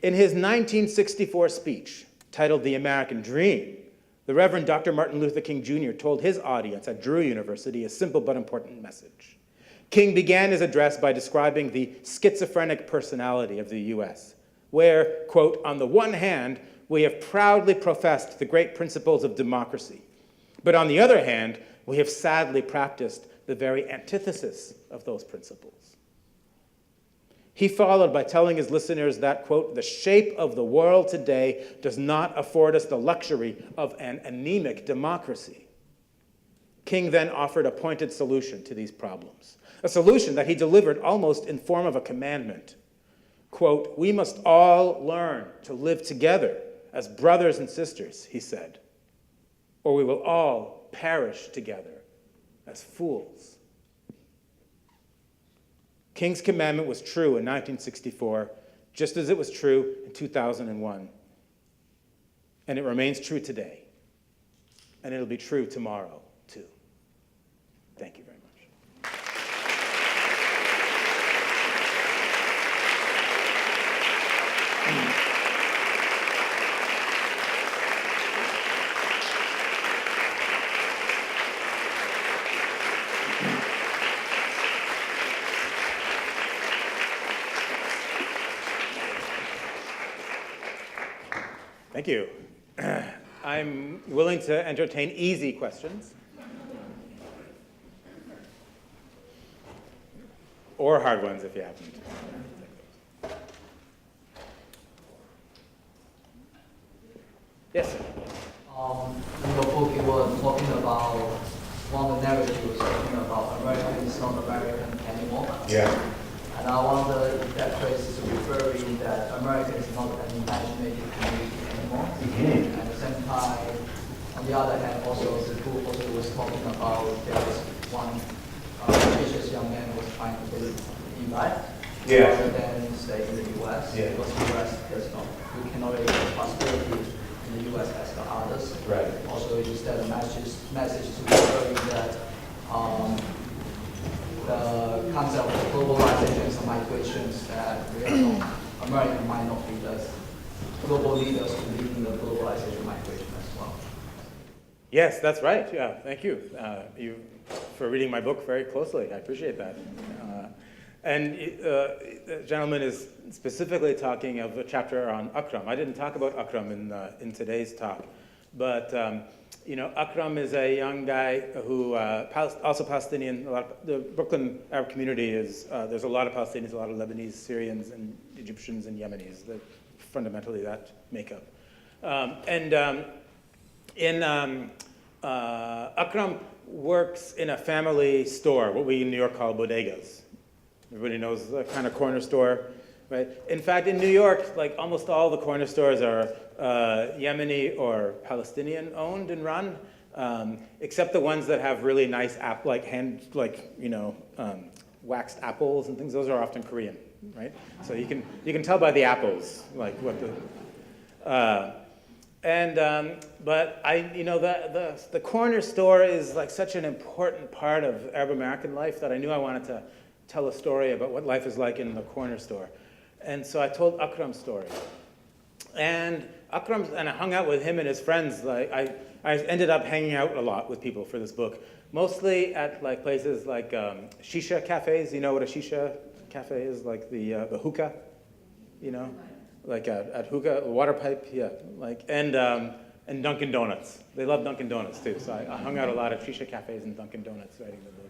In his 1964 speech, titled The American Dream, the Reverend Dr. Martin Luther King Jr. told his audience at Drew University a simple but important message. King began his address by describing the schizophrenic personality of the US, where, quote, on the one hand, we have proudly professed the great principles of democracy, but on the other hand, we have sadly practiced the very antithesis of those principles. He followed by telling his listeners that, quote, the shape of the world today does not afford us the luxury of an anemic democracy. King then offered a pointed solution to these problems, a solution that he delivered almost in form of a commandment. Quote, we must all learn to live together as brothers and sisters, he said, or we will all perish together as fools. King's commandment was true in 1964, just as it was true in 2001. And it remains true today. And it'll be true tomorrow, too. Thank you very much. Thank you. I'm willing to entertain easy questions. Or hard ones if you happen to. Yes? In your book, you were talking about one of the narratives you were talking about America is not American anymore. Yeah. And I wonder if that phrase is referring that America is not an imaginative community anymore. Mm-hmm. At the same time, on the other hand, also the book also was talking about there was one ambitious young man who was trying to live in life rather than stay in the U.S. Because the U.S. does not, we cannot really have prosperity in the U.S. as the others. Right. Also, instead of message to referring that the concept of globalization and migrations that we are not, America might not be the global leaders to leading the globalization migration as well. Yes, that's right. Yeah, thank you. You for reading my book very closely. I appreciate that. The gentleman is specifically talking of a chapter on Akram. I didn't talk about Akram in today's talk, but Akram is a young guy who also Palestinian. The Brooklyn Arab community is there's a lot of Palestinians, a lot of Lebanese, Syrians, and Egyptians and Yemenis. That fundamentally that makeup. Akram works in a family store, what we in New York call bodegas. Everybody knows the kind of corner store, right? In fact, in New York, like almost all the corner stores are Yemeni or Palestinian owned and run, except the ones that have really nice waxed apples and things. Those are often Korean, right? So you can tell by the apples, like what the. But the corner store is like such an important part of Arab American life that I knew I wanted to tell a story about what life is like in the corner store. And so I told Akram's story. And I hung out with him and his friends. Like I ended up hanging out a lot with people for this book, mostly at like places like shisha cafes. You know what a shisha cafe is? Like the hookah, like at hookah, water pipe, yeah. And Dunkin' Donuts. They love Dunkin' Donuts too. So I hung out a lot at shisha cafes and Dunkin' Donuts writing the book.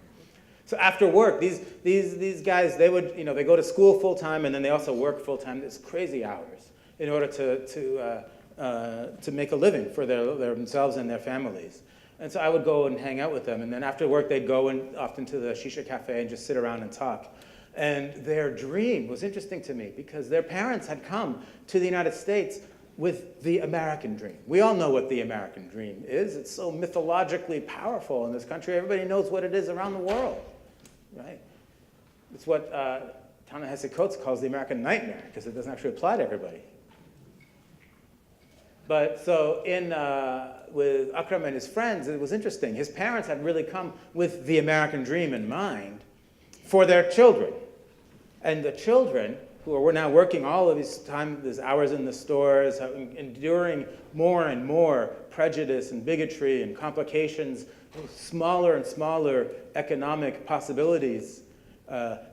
So after work, these guys, they would, they go to school full time and then they also work full time. It's crazy hours in order to make a living for themselves and their families. And so I would go and hang out with them. And then after work, they'd go often to the shisha cafe and just sit around and talk. And their dream was interesting to me because their parents had come to the United States with the American dream. We all know what the American dream is. It's so mythologically powerful in this country. Everybody knows what it is around the world, right? It's what Ta-Nehisi Coates calls the American nightmare because it doesn't actually apply to everybody. But so with Akram and his friends, it was interesting. His parents had really come with the American dream in mind for their children. And the children, who were now working all of these hours in the stores, enduring more and more prejudice and bigotry and complications, smaller and smaller economic possibilities,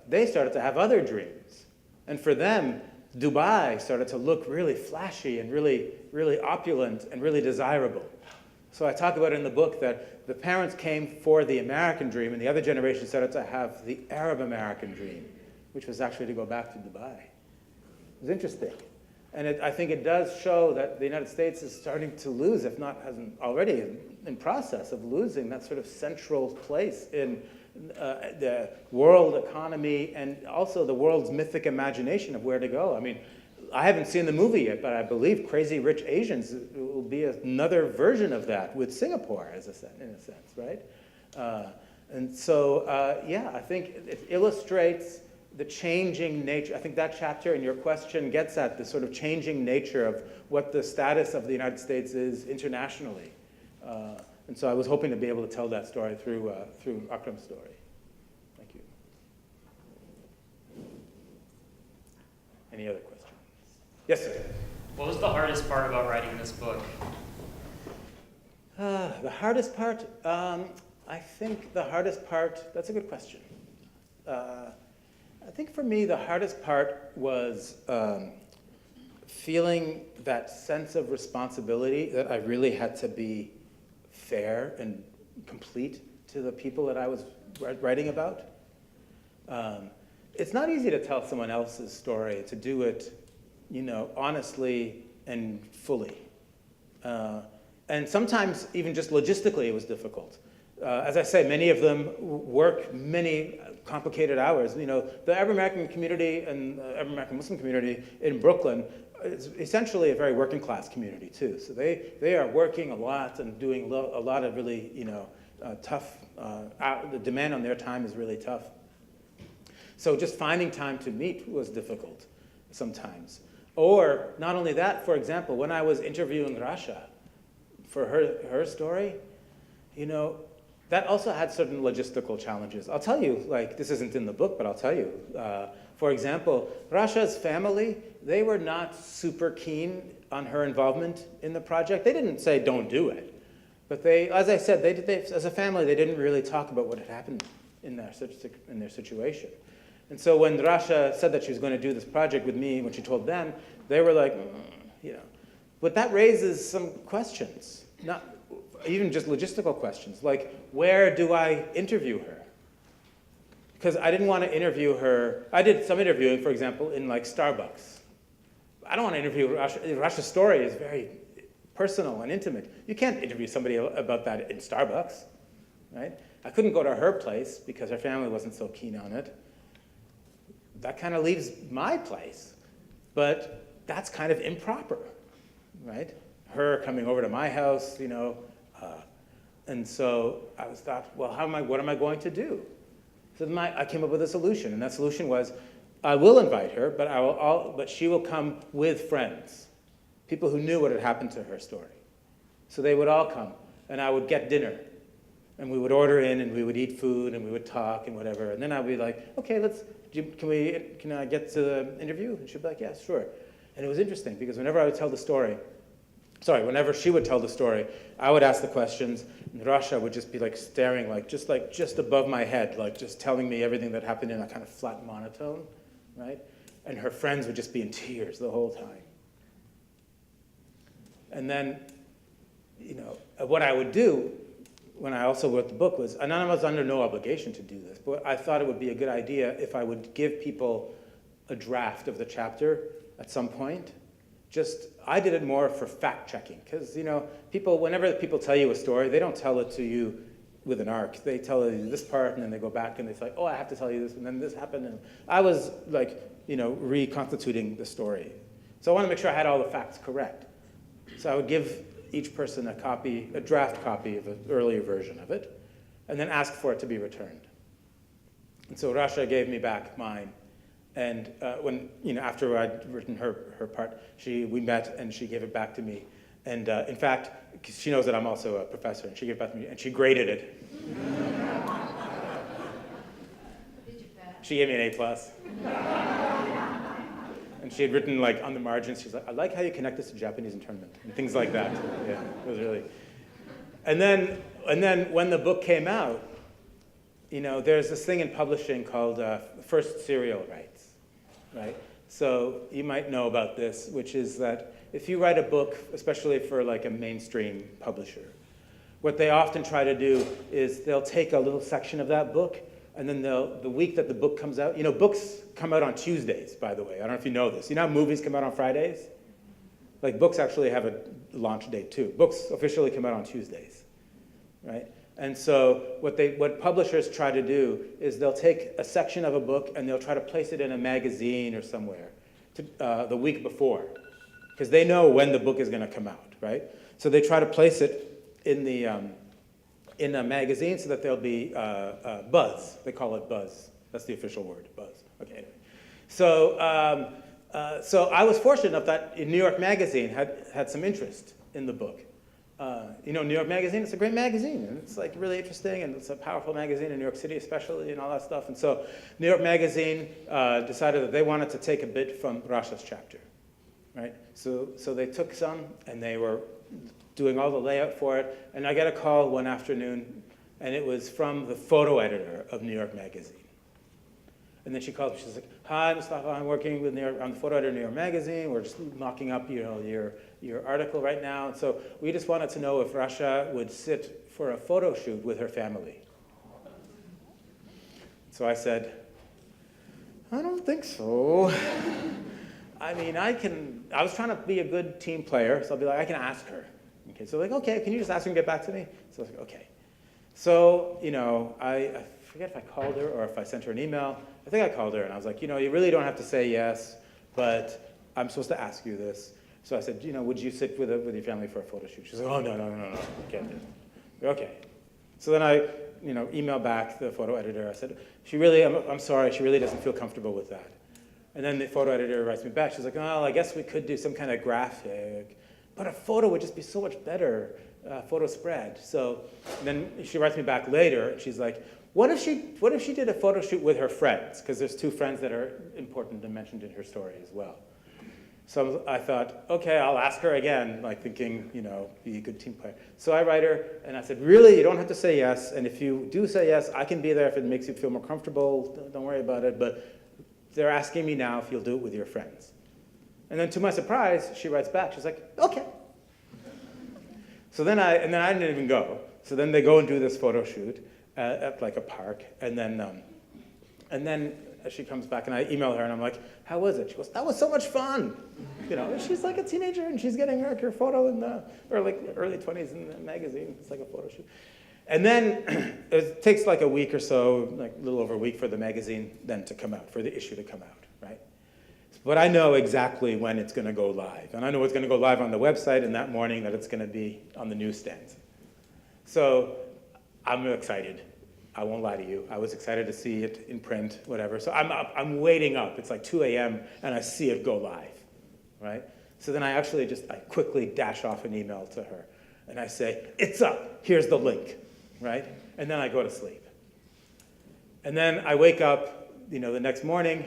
they started to have other dreams. And for them, Dubai started to look really flashy and really, really opulent and really desirable. So I talk about in the book that the parents came for the American dream and the other generation started to have the Arab American dream. which was actually to go back to Dubai. It was interesting. And I think it does show that the United States is starting to lose, if not hasn't already in process of losing, that sort of central place in the world economy and also the world's mythic imagination of where to go. I mean, I haven't seen the movie yet, but I believe Crazy Rich Asians will be another version of that with Singapore, in a sense, right? And so, yeah, I think it illustrates the changing nature. I think that chapter in your question gets at the sort of changing nature of what the status of the United States is internationally. And so I was hoping to be able to tell that story through Akram's story. Thank you. Any other questions? Yes, sir. What was the hardest part about writing this book? The hardest part? I think the hardest part, that's a good question. I think for me, the hardest part was feeling that sense of responsibility that I really had to be fair and complete to the people that I was writing about. It's not easy to tell someone else's story, to do it, honestly and fully. And sometimes even just logistically it was difficult. As I say, many of them work many complicated hours. The Arab American community and the Arab American Muslim community in Brooklyn is essentially a very working class community too. So they are working a lot and doing a lot of really tough. The demand on their time is really tough. So just finding time to meet was difficult sometimes. Or not only that, for example, when I was interviewing Rasha for her story, that also had certain logistical challenges. I'll tell you, this isn't in the book, but I'll tell you. For example, Rasha's family, they were not super keen on her involvement in the project. They didn't say, don't do it. But as I said, as a family, they didn't really talk about what had happened in their situation. And so when Rasha said that she was going to do this project with me, when she told them, they were like, But that raises some questions, not even just logistical questions, like where do I interview her? Because I didn't want to interview her. I did some interviewing, for example, in Starbucks. I don't want to interview Rasha. Rasha's story is very personal and intimate. You can't interview somebody about that in Starbucks, right? I couldn't go to her place because her family wasn't so keen on it. That kind of leaves my place, but that's kind of improper, right? Her coming over to my house, and so I thought, well, what am I going to do? So I came up with a solution, and that solution was, I will invite her, but she will come with friends, people who knew what had happened to her story. So they would all come, and I would get dinner, and we would order in, and we would eat food, and we would talk, and whatever. And then I'd be like, okay, can I get to the interview? And she'd be like, yeah, sure. And it was interesting, because whenever she would tell the story, I would ask the questions, and Rasha would just be staring, just above my head, just telling me everything that happened in a kind of flat monotone, right? And her friends would just be in tears the whole time. And then, what I would do when I also wrote the book was, and I was under no obligation to do this, but I thought it would be a good idea if I would give people a draft of the chapter at some point. I did it more for fact-checking, because, whenever people tell you a story, they don't tell it to you with an arc. They tell you this part, and then they go back, and they say, oh, I have to tell you this, and then this happened. And I was, reconstituting the story. So I want to make sure I had all the facts correct. So I would give each person a draft copy of an earlier version of it, and then ask for it to be returned. And so Rasha gave me back mine. And after I'd written her part, we met and she gave it back to me. And in fact, she knows that I'm also a professor, and she gave it back to me and she graded it. She gave me an A+. And she had written on the margins, she's like, I like how you connect this to Japanese internment, and things like that. Yeah, it was really. And then when the book came out, there's this thing in publishing called first serial rights, right? So you might know about this, which is that if you write a book, especially for a mainstream publisher, what they often try to do is they'll take a little section of that book and then the week that the book comes out, books come out on Tuesdays, by the way. I don't know if you know this. You know how movies come out on Fridays? Like, books actually have a launch date, too. Books officially come out on Tuesdays, right? And so what publishers try to do is they'll take a section of a book and they'll try to place it in a magazine or somewhere the week before, because they know when the book is going to come out, right? So they try to place it in a magazine so that there'll be buzz. They call it buzz. That's the official word, buzz. Okay. Anyway. So I was fortunate enough that New York Magazine had some interest in the book. New York Magazine, it's a great magazine, and it's like really interesting, and it's a powerful magazine in New York City especially, and all that stuff. And so New York Magazine decided that they wanted to take a bit from Rasha's chapter, right? So they took some, and they were doing all the layout for it, and I got a call one afternoon, and it was from the photo editor of New York Magazine. And then she called me. She's like, "Hi, Moustafa. I'm working with I'm the photo editor of New York Magazine. We're just mocking up, your article right now. And so we just wanted to know if Rasha would sit for a photo shoot with her family." So I said, "I don't think so. I mean, I was trying to be a good team player, so I'll be like, I can ask her." Okay, so like, okay, can you just ask her and get back to me? So I was like, okay. So, I forget if I called her or if I sent her an email. I think I called her, and I was like, you really don't have to say yes, but I'm supposed to ask you this. So I said, would you sit with your family for a photo shoot? She's like, oh, no, I can't do it. Okay. So then I, emailed back the photo editor. I said, I'm sorry, she really doesn't feel comfortable with that. And then the photo editor writes me back. She's like, oh, I guess we could do some kind of graphic, but a photo would just be so much better, photo spread. So then she writes me back later, and she's like, what if she did a photo shoot with her friends? Because there's 2 friends that are important and mentioned in her story as well. So I thought, okay, I'll ask her again, like thinking, be a good team player. So I write her, and I said, really, you don't have to say yes, and if you do say yes, I can be there if it makes you feel more comfortable. Don't worry about it, but they're asking me now if you'll do it with your friends. And then to my surprise, she writes back. She's like, okay. So then I didn't even go. So then they go and do this photo shoot at like a park, and then she comes back, and I email her, and I'm like, how was it? She goes, that was so much fun. She's like a teenager, and she's getting her photo in early 20s in the magazine. It's like a photo shoot. And then it takes like a week or so, like a little over a week for the magazine then to come out, for the issue to come out, right? But I know exactly when it's going to go live. And I know it's going to go live on the website, and that morning that it's going to be on the newsstands. So I'm excited. I won't lie to you. I was excited to see it in print, whatever. So I'm waiting up. It's like 2 a.m., and I see it go live, right? So then I quickly dash off an email to her, and I say, it's up. Here's the link, right? And then I go to sleep. And then I wake up, the next morning,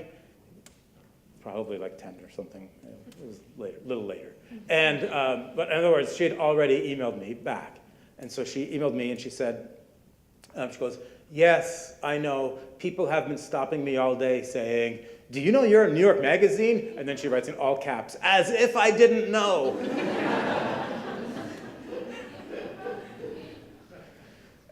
probably like 10 or something. It was later, a little later. And, but in other words, she had already emailed me back. And so she emailed me, and she said, she goes, yes, I know. People have been stopping me all day saying, do you know you're in New York Magazine? And then she writes in all caps, as if I didn't know.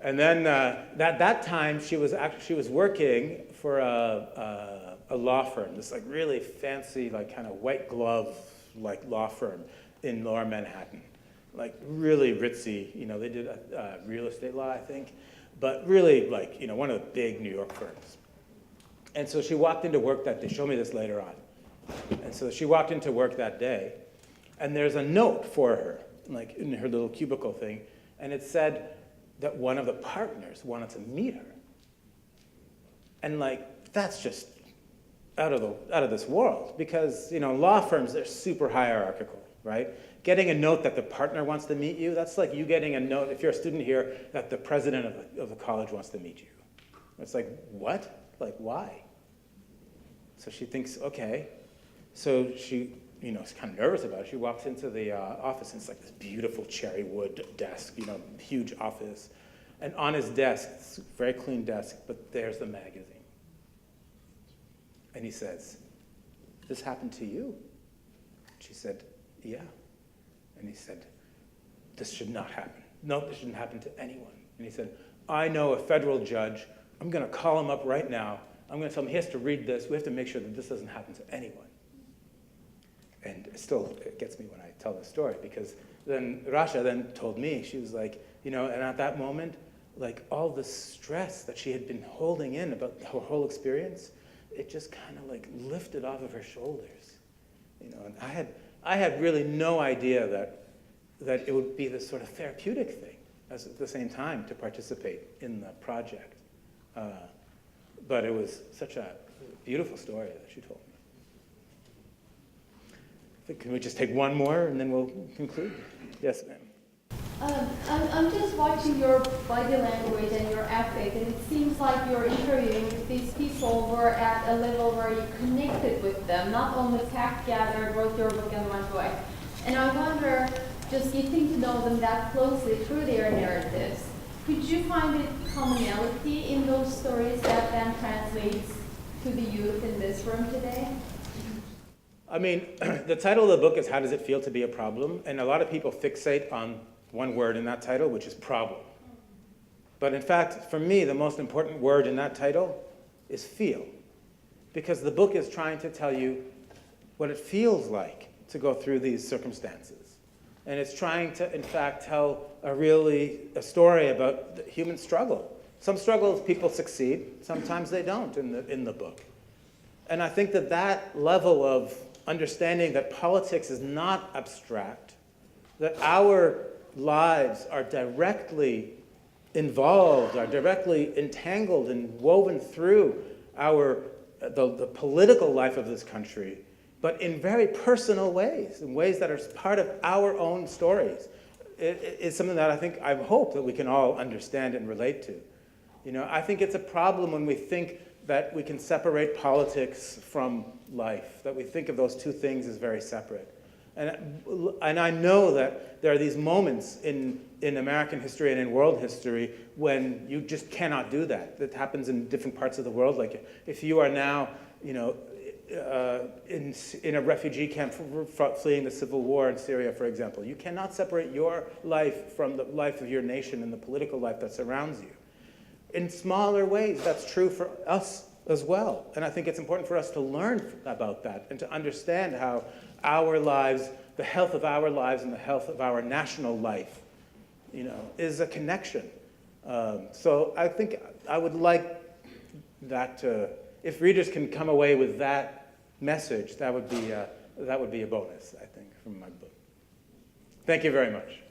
And then that time, she was working for a law firm, this like really fancy, like kind of white glove like law firm in Lower Manhattan, like really ritzy. They did real estate law, I think. But really, like, one of the big New York firms. And so she walked into work that day. She'll show me this later on. And so she walked into work that day, and there's a note for her, like in her little cubicle thing, and it said that one of the partners wanted to meet her. And like, that's just out of this world, because law firms, they're super hierarchical, right? Getting a note that the partner wants to meet you, that's like you getting a note, if you're a student here, that the president of the college wants to meet you. It's like, what? Like, why? So she thinks, okay. So she, is kind of nervous about it. She walks into the office, and it's like this beautiful cherry wood desk, huge office. And on his desk, it's a very clean desk, but there's the magazine. And he says, this happened to you? She said, yeah. And he said, this should not happen. No, this shouldn't happen to anyone. And he said, I know a federal judge I'm going to call him up right now. I'm going to tell him he has to read this. We have to make sure that this doesn't happen to anyone. And it gets me when I tell this story, because then Rasha then told me, she was like, and at that moment, like all the stress that she had been holding in about her whole experience, it just kind of like lifted off of her shoulders. And I had really no idea that it would be this sort of therapeutic thing at the same time to participate in the project. But it was such a beautiful story that she told me. Can we just take one more and then we'll conclude? Yes, ma'am. I'm just watching your body language and your affect, and it seems like you're interviewing these people were at a level where you connected with them, not only fact gathered, wrote your book and went away. And I wonder, just getting to know them that closely through their narratives, could you find a commonality in those stories that then translates to the youth in this room today? I mean, the title of the book is How Does It Feel to Be a Problem? And a lot of people fixate on one word in that title, which is problem. But in fact, for me, the most important word in that title is feel. Because the book is trying to tell you what it feels like to go through these circumstances. And it's trying to, in fact, tell a story about the human struggle. Some struggles people succeed, sometimes they don't in the book. And I think that level of understanding that politics is not abstract, that our lives are directly involved, are directly entangled and woven through the political life of this country, but in very personal ways, in ways that are part of our own stories. It's something that I hope that we can all understand and relate to. I think it's a problem when we think that we can separate politics from life, that we think of those two things as very separate. And I know that there are these moments in American history and in world history when you just cannot do that. That happens in different parts of the world. Like if you are now, in a refugee camp fleeing the civil war in Syria, for example, you cannot separate your life from the life of your nation and the political life that surrounds you. In smaller ways, that's true for us as well. And I think it's important for us to learn about that and to understand how our lives, the health of our lives and the health of our national life, is a connection. So I think I would like that if readers can come away with that message, that would be a bonus, I think, from my book. Thank you very much.